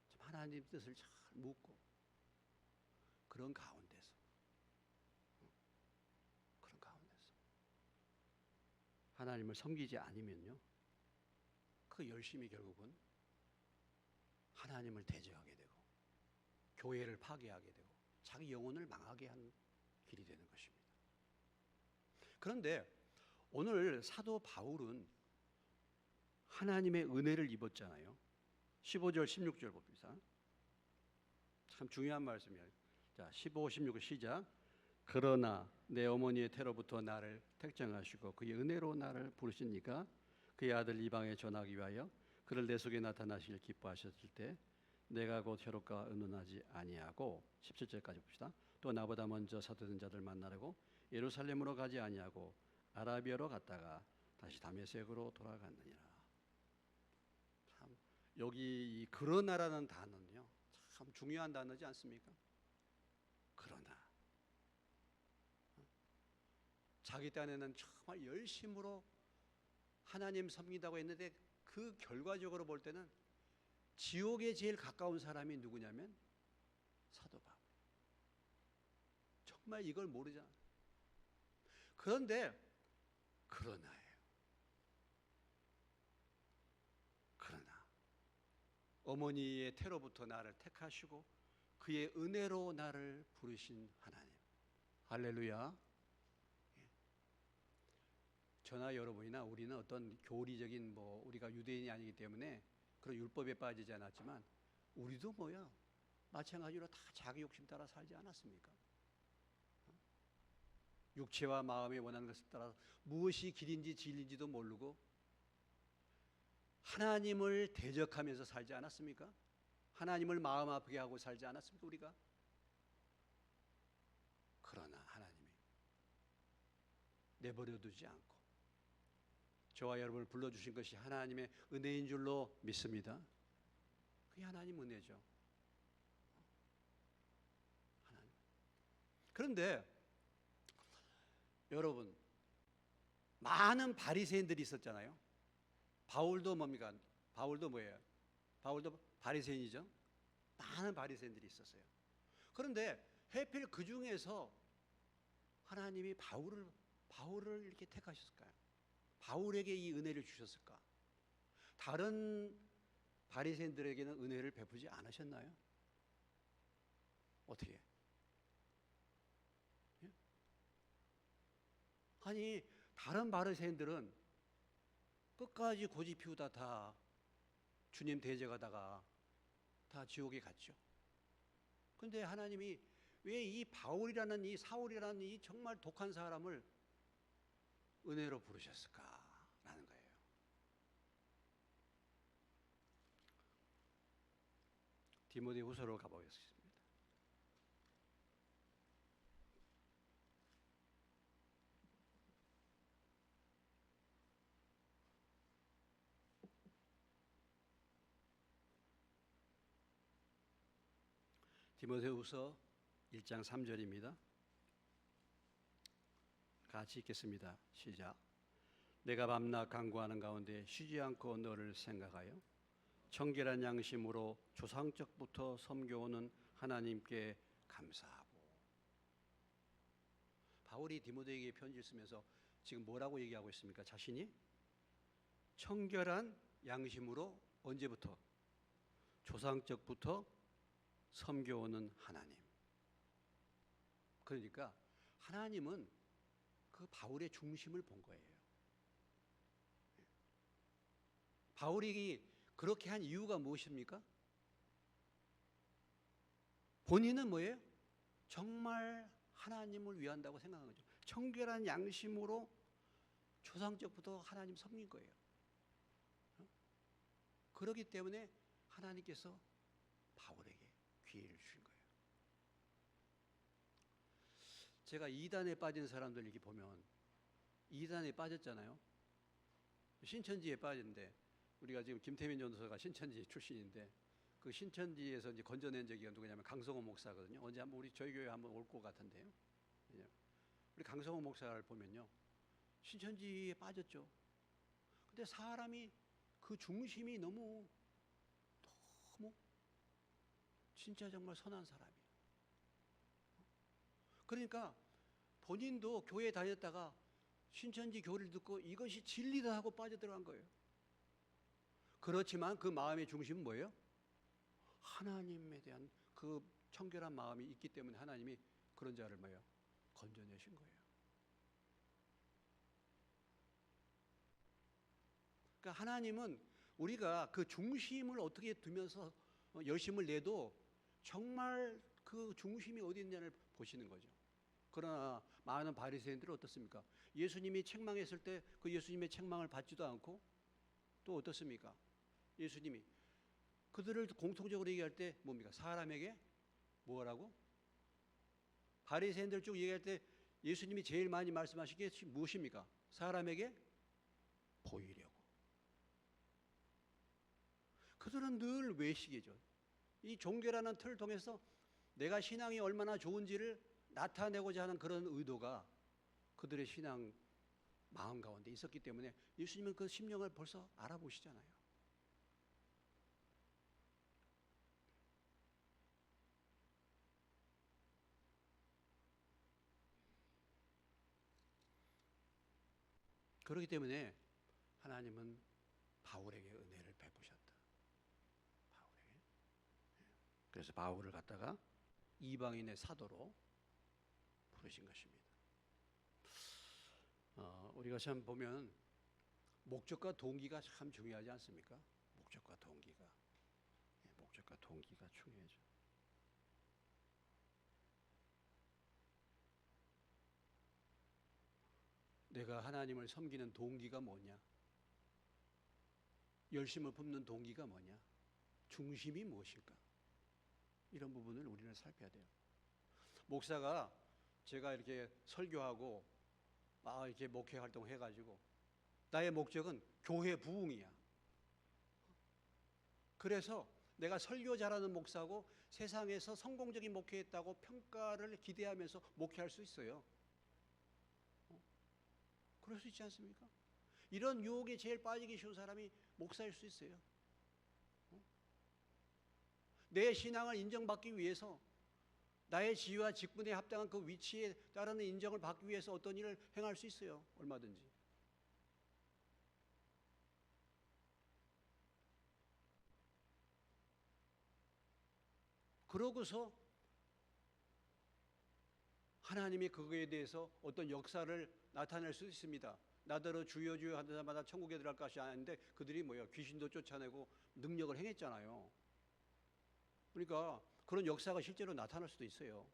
참 하나님 뜻을 잘 묻고 그런 가운데서 하나님을 섬기지 않으면요, 그 열심히 결국은 하나님을 대적하게 되고 교회를 파괴하게 되고 자기 영혼을 망하게 하는 길이 되는 것입니다. 그런데 오늘 사도 바울은 하나님의 은혜를 입었잖아요. 15절 16절 봅시다. 참 중요한 말씀이에요. 자, 15, 16 시작. 그러나 내 어머니의 태로부터 나를 택정하시고 그의 은혜로 나를 부르시니까 그의 아들 이방에 전하기 위하여 그를 내 속에 나타나시길 기뻐하셨을 때 내가 곧 혈육과 의논하지 아니하고 17절까지 봅시다. 또 나보다 먼저 사도된 자들 만나려고 예루살렘으로 가지 아니하고 아라비아로 갔다가 다시 다메섹으로 돌아갔느니라. 참 여기 이 그러나라는 단어는요, 참 중요한 단어지 않습니까? 그러나 자기 딴에는 정말 열심으로 하나님 섬긴다고 했는데 그 결과적으로 볼 때는 지옥에 제일 가까운 사람이 누구냐면 사도 바울. 정말 이걸 모르잖아. 그런데 그러나예요. 그러나 어머니의 태로부터 나를 택하시고 그의 은혜로 나를 부르신 하나님. 할렐루야. 저나 여러분이나 우리는 어떤 교리적인 우리가 유대인이 아니기 때문에 그런 율법에 빠지지 않았지만 우리도 마찬가지로 다 자기 욕심 따라 살지 않았습니까? 육체와 마음이 원하는 것을 따라 무엇이 길인지 진리인지도 모르고 하나님을 대적하면서 살지 않았습니까? 하나님을 마음 아프게 하고 살지 않았습니까? 우리가? 그러나 하나님이 내버려 두지 않고 저와 여러분을 불러주신 것이 하나님의 은혜인 줄로 믿습니다. 그게 하나님 은혜죠. 하나님. 그런데 여러분, 많은 바리새인들이 있었잖아요. 바울도 뭡니까? 바울도 뭐예요? 바울도 바리새인이죠. 많은 바리새인들이 있었어요. 그런데 하필 그 중에서 하나님이 바울을 이렇게 택하셨을까요? 바울에게 이 은혜를 주셨을까? 다른 바리새인들에게는 은혜를 베푸지 않으셨나요? 어떻게? 예? 아니 다른 바리새인들은 끝까지 고집 피우다 다 주님 대적하다가 다 지옥에 갔죠. 그런데 하나님이 왜 이 바울이라는 이 사울이라는 이 정말 독한 사람을 은혜로 부르셨을까라는 거예요. 디모데후서로 가보겠습니다. 디모데후서 1장 3절입니다. 같이 읽겠습니다. 시작. 내가 밤낮 간구하는 가운데 쉬지 않고 너를 생각하여 청결한 양심으로 조상적부터 섬겨오는 하나님께 감사하고. 바울이 디모데에게 편지를 쓰면서 지금 뭐라고 얘기하고 있습니까? 자신이 청결한 양심으로 언제부터? 조상적부터 섬겨오는 하나님. 그러니까 하나님은 그 바울의 중심을 본 거예요. 바울이 그렇게 한 이유가 무엇입니까? 본인은 뭐예요? 정말 하나님을 위한다고 생각한 거죠. 청결한 양심으로 조상적부터 하나님 섬긴 거예요. 그렇기 때문에 하나님께서 바울에게 기회를 주신 거예요. 제가 이단에 빠진 사람들 이렇게 보면 이단에 빠졌잖아요. 신천지에 빠졌는데 우리가 지금 김태민 전도사가 신천지 출신인데 그 신천지에서 이제 건져낸 적이 누구냐면 강성호 목사거든요. 언제 한번 우리 저희 교회 한번 올 것 같은데요. 우리 강성호 목사를 보면요, 신천지에 빠졌죠. 근데 사람이 그 중심이 너무 진짜 정말 선한 사람이에요. 그러니까 본인도 교회 다녔다가 신천지 교리를 듣고 이것이 진리다 하고 빠져들어간 거예요. 그렇지만 그 마음의 중심은 뭐예요? 하나님에 대한 그 청결한 마음이 있기 때문에 하나님이 그런 자를 뭐예요? 건져내신 거예요. 그러니까 하나님은 우리가 그 중심을 어떻게 두면서 열심을 내도 정말 그 중심이 어디 있느냐를 보시는 거죠. 그러나 많은 바리새인들은 어떻습니까? 예수님이 책망했을 때 그 예수님의 책망을 받지도 않고 또 어떻습니까? 예수님이 그들을 공통적으로 얘기할 때 뭡니까? 사람에게 뭐라고? 바리새인들 쭉 얘기할 때 예수님이 제일 많이 말씀하신 게 무엇입니까? 사람에게 보이려고. 그들은 늘 외식이죠. 이 종교라는 틀을 통해서 내가 신앙이 얼마나 좋은지를 나타내고자 하는 그런 의도가 그들의 신앙 마음 가운데 있었기 때문에 예수님은 그 심령을 벌써 알아보시잖아요. 그렇기 때문에 하나님은 바울에게 은혜를 베푸셨다. 바울에게. 그래서 바울을 갖다가 이방인의 사도로 부르신 것입니다. 우리가 참 보면 목적과 동기가 참 중요하지 않습니까? 목적과 동기가. 목적과 동기가 중요하죠. 내가 하나님을 섬기는 동기가 뭐냐? 열심을 품는 동기가 뭐냐? 중심이 무엇일까? 이런 부분을 우리는 살펴야 돼요. 목사가 제가 이렇게 설교하고 이렇게 목회 활동 해가지고 나의 목적은 교회 부흥이야. 그래서 내가 설교 잘하는 목사고 세상에서 성공적인 목회했다고 평가를 기대하면서 목회할 수 있어요. 그럴 수 있지 않습니까? 이런 유혹에 제일 빠지기 쉬운 사람이 목사일 수 있어요. 내 신앙을 인정받기 위해서 나의 지위와 직분에 합당한 그 위치에 따르는 인정을 받기 위해서 어떤 일을 행할 수 있어요. 얼마든지. 그러고서 하나님이 그거에 대해서 어떤 역사를 나타낼 수 있습니다. 나더러 주여 주여 하는 자마다 천국에 들어갈 것이 아닌데 그들이 뭐예요? 귀신도 쫓아내고 능력을 행했잖아요. 그러니까 그런 역사가 실제로 나타날 수도 있어요.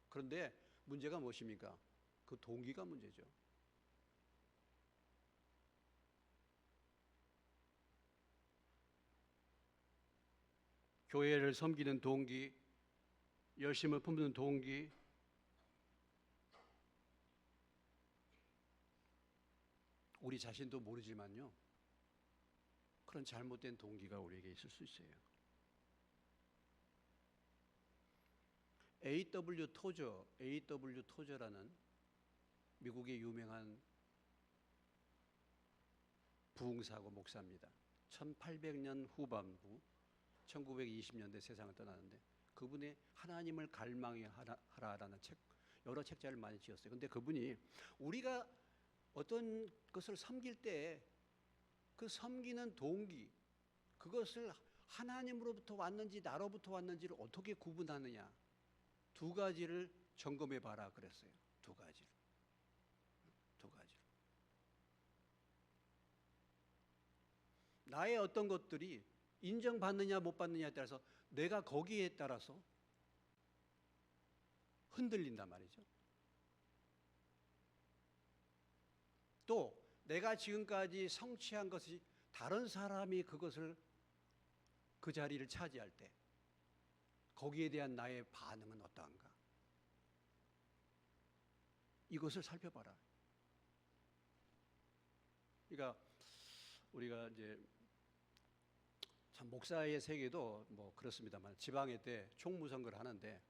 그런데 문제가 무엇입니까? 그 동기가 문제죠. 교회를 섬기는 동기, 열심을 품는 동기, 우리 자신도 모르지만요, 그런 잘못된 동기가 우리에게 있을 수 있어요. A.W. 토저라는 미국의 유명한 부흥사고 목사입니다. 1800년 후반부 1920년대 세상을 떠나는데 그분의 하나님을 갈망하라라는 책, 여러 책자를 많이 지었어요. 근데 그분이 우리가 어떤 것을 섬길 때 그 섬기는 동기, 그것을 하나님으로부터 왔는지 나로부터 왔는지를 어떻게 구분하느냐, 두 가지를 점검해 봐라 그랬어요. 두 가지를. 나의 어떤 것들이 인정받느냐 못 받느냐에 따라서 내가 거기에 따라서 흔들린단 말이죠. 또 내가 지금까지 성취한 것이 다른 사람이 그것을 그 자리를 차지할 때 거기에 대한 나의 반응은 어떠한가? 이것을 살펴봐라. 그러니까 우리가 이제 참 목사의 세계도 뭐 그렇습니다만 지방회 때 총무선거를 하는데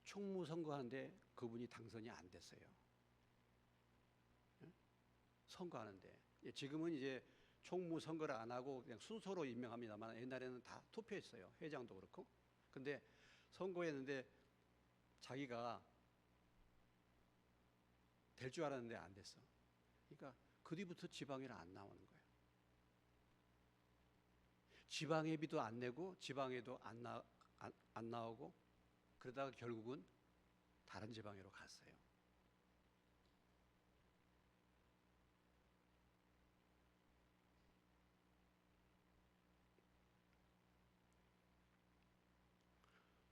총무선거하는데 그분이 당선이 안 됐어요. 선거하는데 지금은 이제 총무선거를 안 하고 그냥 순서로 임명합니다만 옛날에는 다 투표했어요. 회장도 그렇고. 근데 선거했는데 자기가 될 줄 알았는데 안 됐어. 그러니까 그 뒤부터 지방회를 안 나오는 거예요. 지방회비도 안 내고 지방회도 안 나오고 그러다가 결국은 다른 지방회로 갔어요.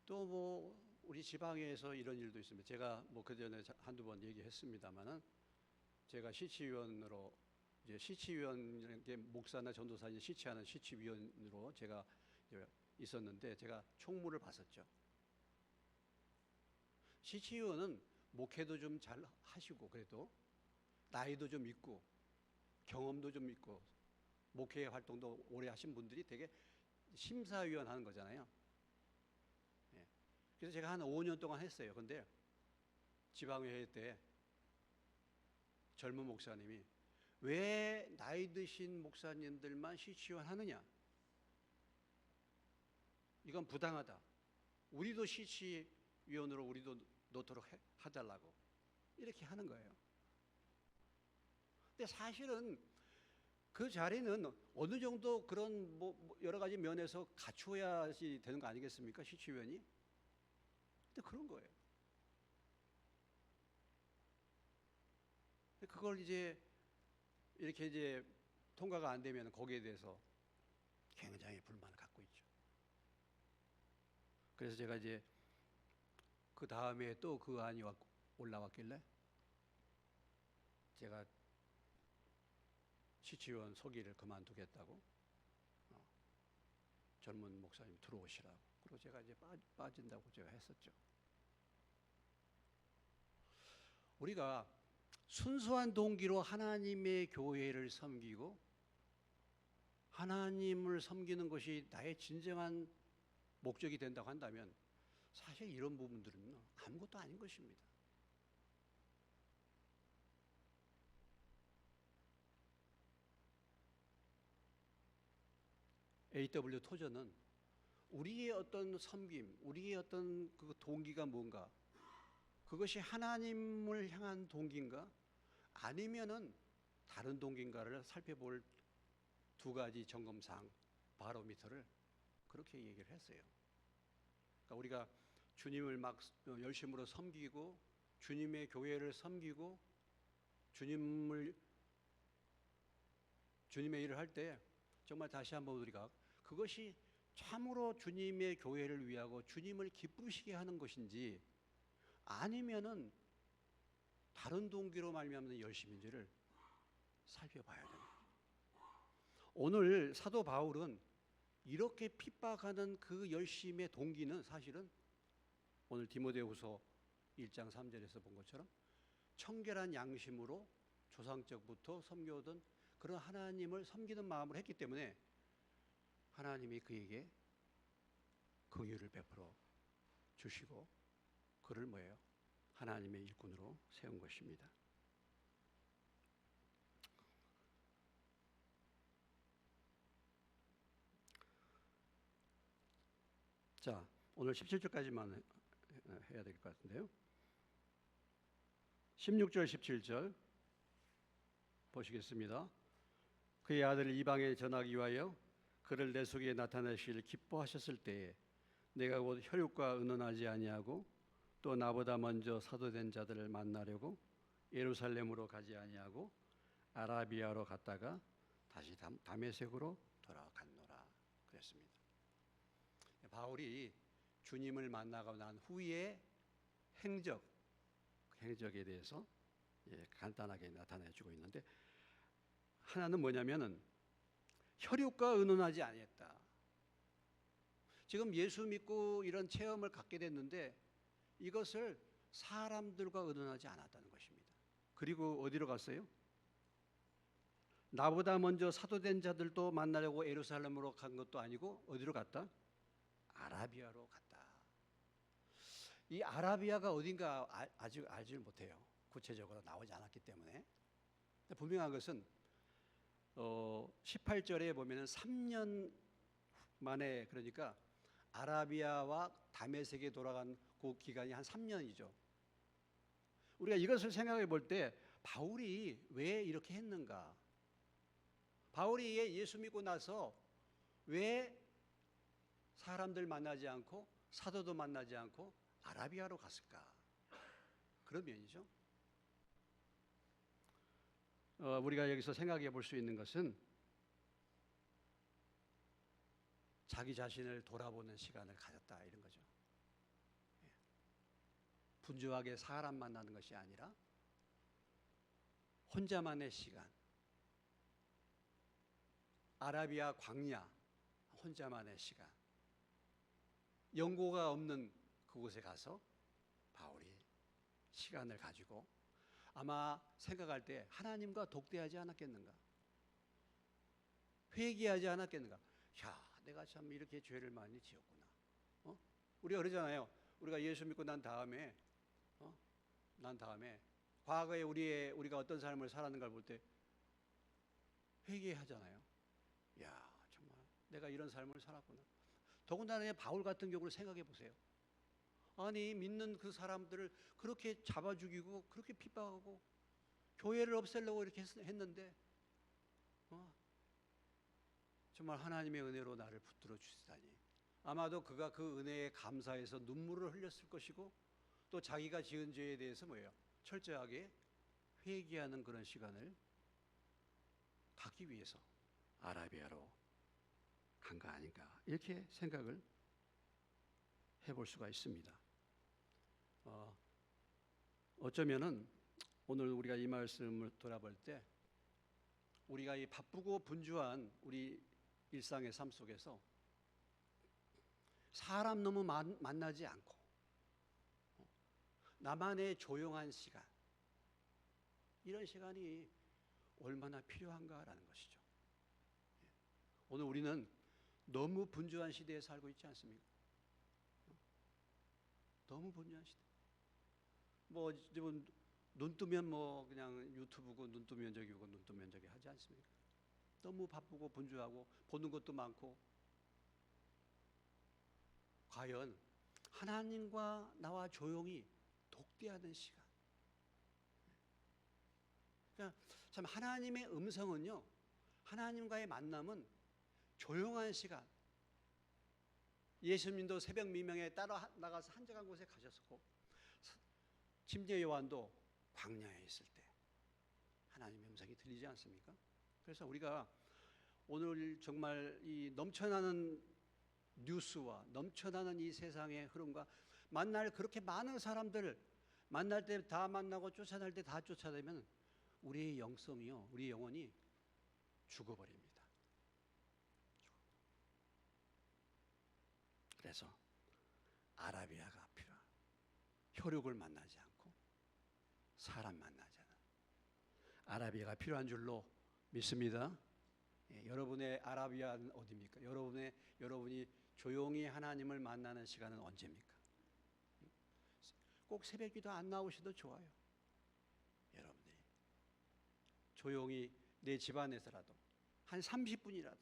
또 뭐 우리 지방에서 이런 일도 있습니다. 제가 뭐 그전에 한두 번 얘기했습니다만은 제가 시치위원으로 이제 시치위원에게 목사나 전도사님 시치하는 시치위원으로 제가 있었는데 제가 총무를 봤었죠. 시치위원은 목회도 좀 잘 하시고 그래도 나이도 좀 있고 경험도 좀 있고 목회 활동도 오래 하신 분들이 되게 심사위원 하는 거잖아요. 그래서 제가 한 5년 동안 했어요. 근데 지방회의 때 젊은 목사님이 왜 나이 드신 목사님들만 시치위원 하느냐? 이건 부당하다. 우리도 시치위원으로 우리도 놓도록 해달라고 이렇게 하는 거예요. 근데 사실은 그 자리는 어느 정도 그런 뭐 여러 가지 면에서 갖추어야지 되는 거 아니겠습니까? 시치위원이. 근데 그런 거예요. 그걸 이제 이렇게 이제 통과가 안 되면 거기에 대해서 굉장히 불만을 갖고 있죠. 그래서 제가 이제 그 다음에 또 그 안이 올라왔길래 제가 시치위원 서기를 그만두겠다고 젊은 목사님 들어오시라고 그리고 제가 이제 빠진다고 제가 했었죠. 우리가 순수한 동기로 하나님의 교회를 섬기고 하나님을 섬기는 것이 나의 진정한 목적이 된다고 한다면 사실 이런 부분들은 아무것도 아닌 것입니다. A.W. 토저는 우리의 어떤 섬김, 우리의 어떤 그 동기가 뭔가 그것이 하나님을 향한 동기인가 아니면은 다른 동기인가를 살펴볼 두 가지 점검사항 바로미터를 그렇게 얘기를 했어요. 그러니까 우리가 주님을 막 열심으로 섬기고 주님의 교회를 섬기고 주님의 일을 할 때 정말 다시 한번 우리가 그것이 참으로 주님의 교회를 위하고 주님을 기쁘시게 하는 것인지 아니면은 다른 동기로 말미암는 열심인지를 살펴봐야 됩니다. 오늘 사도 바울은 이렇게 핍박하는 그 열심의 동기는 사실은 오늘 디모데후서 1장 3절에서 본 것처럼 청결한 양심으로 조상적부터 섬겨오던 그런 하나님을 섬기는 마음으로 했기 때문에 하나님이 그에게 긍휼을 베풀어 주시고 그를 뭐예요? 하나님의 일꾼으로 세운 것입니다. 자, 오늘 17절까지만 해야 될 것 같은데요. 16절, 17절 보시겠습니다. 그의 아들을 이방에 전하기 위하여 그를 내 속에 나타내시기를 기뻐하셨을 때에 내가 곧 혈육과 의논하지 아니하고 또 나보다 먼저 사도된 자들을 만나려고 예루살렘으로 가지 아니하고 아라비아로 갔다가 다시 다메섹으로 돌아갔노라 그랬습니다. 바울이 주님을 만나고 난 후에 행적에 대해서 간단하게 나타내주고 있는데 하나는 뭐냐면은 혈육과 의논하지 아니했다. 지금 예수 믿고 이런 체험을 갖게 됐는데 이것을 사람들과 의논하지 않았다는 것입니다. 그리고 어디로 갔어요? 나보다 먼저 사도된 자들도 만나려고 예루살렘으로 간 것도 아니고 어디로 갔다? 아라비아로 갔다. 이 아라비아가 어딘가 아직 알지를 못해요. 구체적으로 나오지 않았기 때문에. 분명한 것은 18절에 보면은 3년 만에, 그러니까 아라비아와 다메섹에 돌아간 그 기간이 한 3년이죠. 우리가 이것을 생각해 볼 때 바울이 왜 이렇게 했는가? 바울이 예수 믿고 나서 왜 사람들 만나지 않고 사도도 만나지 않고 아라비아로 갔을까? 그런 면이죠. 우리가 여기서 생각해 볼 수 있는 것은 자기 자신을 돌아보는 시간을 가졌다, 이런 거죠. 분주하게 사람 만나는 것이 아니라 혼자만의 시간, 아라비아 광야, 혼자만의 시간, 연고가 없는 그곳에 가서 바울이 시간을 가지고 아마 생각할 때 하나님과 독대하지 않았겠는가? 회개하지 않았겠는가? 야, 내가 참 이렇게 죄를 많이 지었구나. 우리가 그러잖아요. 우리가 예수 믿고 난 다음에 과거에 우리가 어떤 삶을 살았는가를 볼 때 회개하잖아요. 야, 정말 내가 이런 삶을 살았구나. 더군다나 바울 같은 경우를 생각해 보세요. 아니, 믿는 그 사람들을 그렇게 잡아 죽이고 그렇게 핍박하고 교회를 없애려고 이렇게 했는데 정말 하나님의 은혜로 나를 붙들어 주시다니. 아마도 그가 그 은혜에 감사해서 눈물을 흘렸을 것이고, 또 자기가 지은 죄에 대해서 뭐예요? 철저하게 회개하는 그런 시간을 갖기 위해서 아라비아로 간 거 아닌가, 이렇게 생각을 해볼 수가 있습니다. 어쩌면은 오늘 우리가 이 말씀을 돌아볼 때 우리가 이 바쁘고 분주한 우리 일상의 삶 속에서 사람 너무 만나지 않고 나만의 조용한 시간, 이런 시간이 얼마나 필요한가라는 것이죠. 오늘 우리는 너무 분주한 시대에 살고 있지 않습니까? 너무 분주한 시대. 눈 뜨면 그냥 유튜브고, 눈 뜨면 저기 오고, 눈 뜨면 저기 하지 않습니까? 너무 바쁘고 분주하고 보는 것도 많고. 과연 하나님과 나와 조용히 독대하는 시간. 그러니까 참 하나님의 음성은요, 하나님과의 만남은 조용한 시간. 예수님도 새벽 미명에 따라 나가서 한적한 곳에 가셨었고, 침례 요한도 광야에 있을 때 하나님의 음성이 들리지 않습니까? 그래서 우리가 오늘 정말 이 넘쳐나는 뉴스와 넘쳐나는 이 세상의 흐름과 만날 그렇게 많은 사람들 만날 때 다 만나고 쫓아낼 때 다 쫓아내면 우리의 영성이요, 우리 영혼이 죽어버립니다. 그래서 아라비아가 필요한, 혈육을 만나지 않고 사람 만나지 않은 아라비아가 필요한 줄로 믿습니다. 여러분의 아라비아는 어디입니까? 여러분이 조용히 하나님을 만나는 시간은 언제입니까? 꼭 새벽기도 안 나오셔도 좋아요. 여러분들이 조용히 내 집안에서라도 한 30분이라도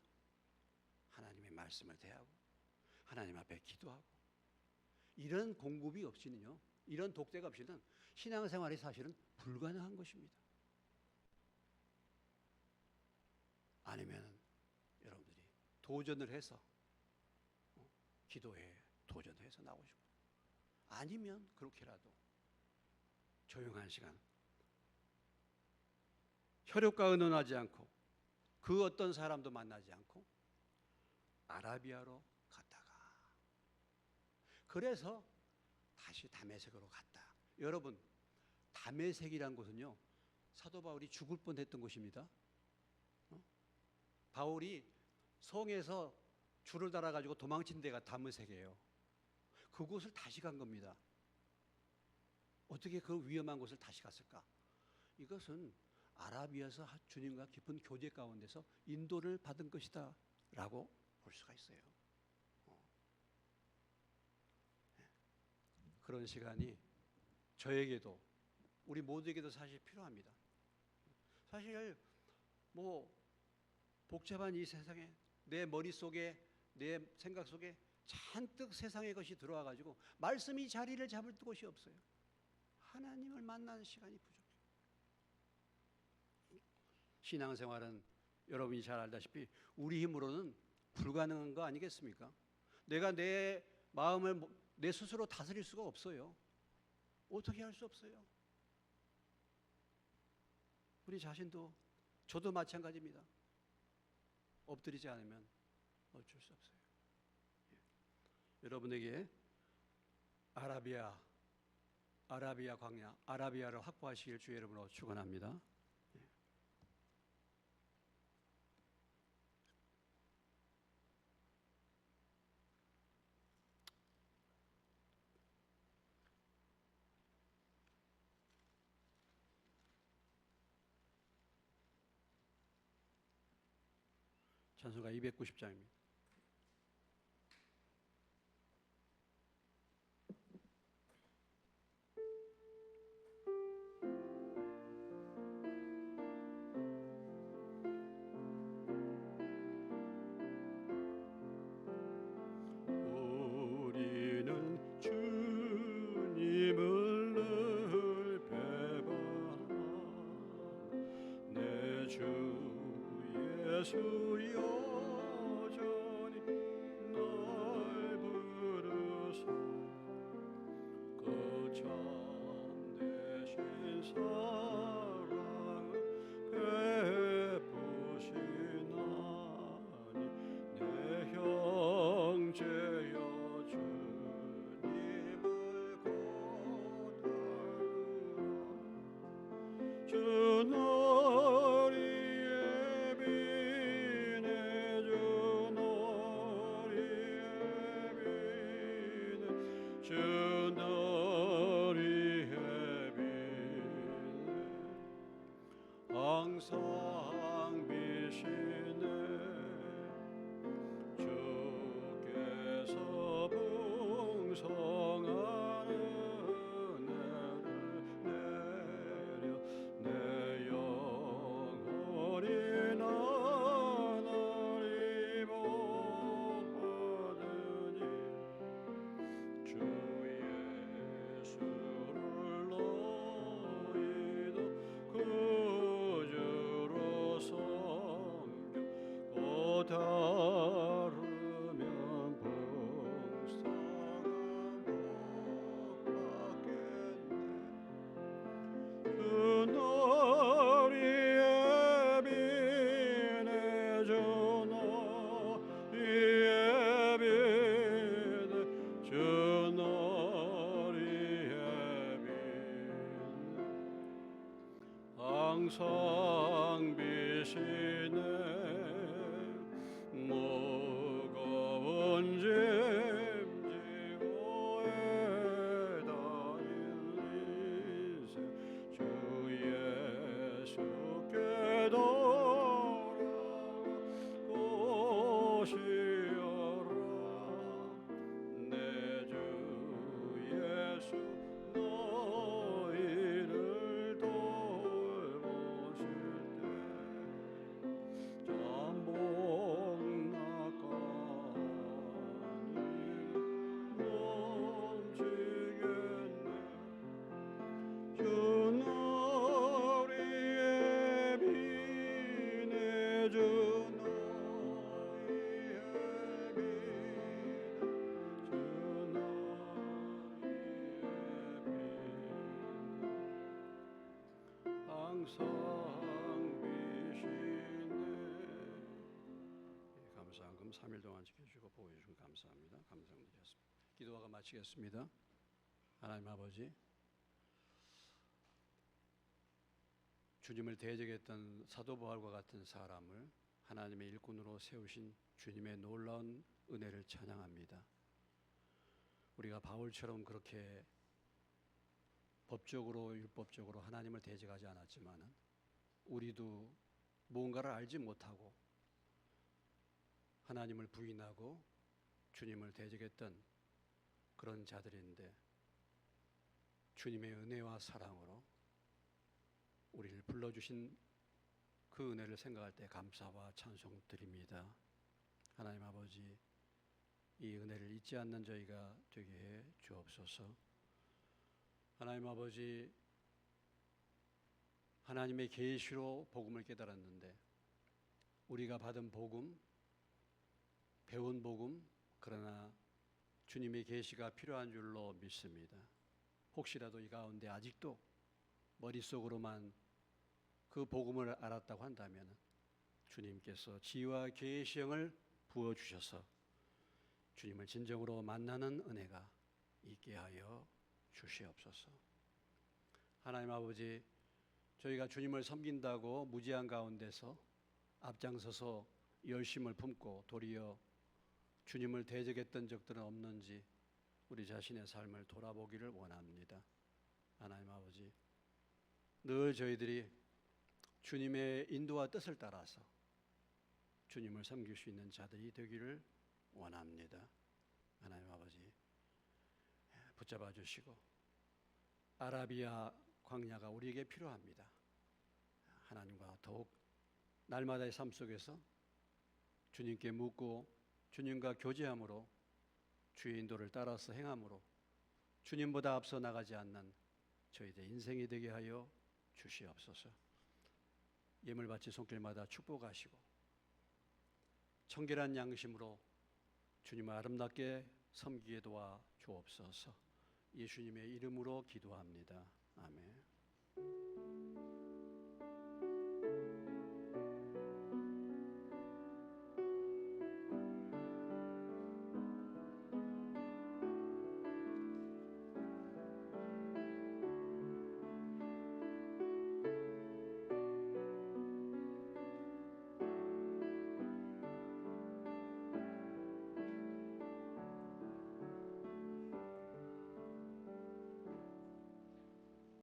하나님의 말씀을 대하고 하나님 앞에 기도하고, 이런 공급이 없이는요, 이런 독대가 없이는 신앙생활이 사실은 불가능한 것입니다. 아니면 여러분들이 도전을 해서 기도에 도전해서 나오시고, 아니면 그렇게라도 조용한 시간, 혈육과 의논하지 않고 그 어떤 사람도 만나지 않고 아라비아로 갔다가, 그래서 다시 다메섹으로 갔다. 여러분, 다메섹이란 곳은요, 사도 바울이 죽을 뻔했던 곳입니다. 바울이 성에서 줄을 달아가지고 도망친 데가 다메섹이에요. 그곳을 다시 간 겁니다. 어떻게 그 위험한 곳을 다시 갔을까? 이것은 아라비아에서 주님과 깊은 교제 가운데서 인도를 받은 것이다 라고 볼 수가 있어요. 그런 시간이 저에게도 우리 모두에게도 사실 필요합니다. 사실 뭐 복잡한 이 세상에 내 머릿속에 내 생각 속에 잔뜩 세상의 것이 들어와 가지고 말씀이 자리를 잡을 곳이 없어요. 하나님을 만나는 시간이 부족해요. 신앙생활은 여러분이 잘 알다시피 우리 힘으로는 불가능한 거 아니겠습니까? 내가 내 마음을 내 스스로 다스릴 수가 없어요. 어떻게 할 수 없어요. 우리 자신도 저도 마찬가지입니다. 엎드리지 않으면 어쩔 수 없어요. 여러분에게 아라비아 광야, 아라비아를 확보하시길 주의 이름으로 축원합니다. 찬송가 290장입니다. 우리는 주님을 늘 배반한 내 주 예수 여전히 날 부르사 그 참되신 사랑을 베푸시나니 내 형제여 주님을 곧 따르라 주 항상 비시네 주께서 풍성한 은혜를 내려 내 영혼이 나날이 복받으니 주 예수를 너희도 구주로 섬겨 곧 따르면 복성한 복 받겠네 그날이 예비네 주 너희 예비네 주 너희 예비네 항상 비시네 무거운 짐 지고 애다인 인생 주 예수께 돌아오시어라 내 주 예수 너희를 돌보실 때 잠복 낙하니 넘치겠네 주 너리 예비네 주 너희 예비네 주 너희 예비네 항상 비시네 감사한금 3일 동안 지켜주고 보호해주신 감사합니다. 감사드리겠습니다. 기도하고 마치겠습니다. 하나님 아버지 주님을 대적했던 사도 바울과 같은 사람을 하나님의 일꾼으로 세우신 주님의 놀라운 은혜를 찬양합니다. 우리가 바울처럼 그렇게 법적으로 율법적으로 하나님을 대적하지 않았지만은 우리도 무언가를 알지 못하고 하나님을 부인하고 주님을 대적했던 그런 자들인데 주님의 은혜와 사랑으로 우리를 불러주신 그 은혜를 생각할 때 감사와 찬송 드립니다. 하나님 아버지, 이 은혜를 잊지 않는 저희가 되게 해 주옵소서. 하나님 아버지, 하나님의 계시로 복음을 깨달았는데 우리가 받은 복음, 배운 복음, 그러나 주님의 계시가 필요한 줄로 믿습니다. 혹시라도 이 가운데 아직도 머릿속으로만 그 복음을 알았다고 한다면 주님께서 지혜와 계시형을 부어주셔서 주님을 진정으로 만나는 은혜가 있게 하여 주시옵소서. 하나님 아버지, 저희가 주님을 섬긴다고 무지한 가운데서 앞장서서 열심을 품고 도리어 주님을 대적했던 적들은 없는지 우리 자신의 삶을 돌아보기를 원합니다. 하나님 아버지, 늘 저희들이 주님의 인도와 뜻을 따라서 주님을 섬길 수 있는 자들이 되기를 원합니다. 하나님 아버지, 붙잡아 주시고 아라비아 광야가 우리에게 필요합니다. 하나님과 더욱 날마다의 삶 속에서 주님께 묻고 주님과 교제함으로 주의 인도를 따라서 행함으로 주님보다 앞서 나가지 않는 저희들의 인생이 되게 하여 주시옵소서. 예물 바치 손길마다 축복하시고 청결한 양심으로 주님을 아름답게 섬기게 도와 주옵소서. 예수님의 이름으로 기도합니다. 아멘.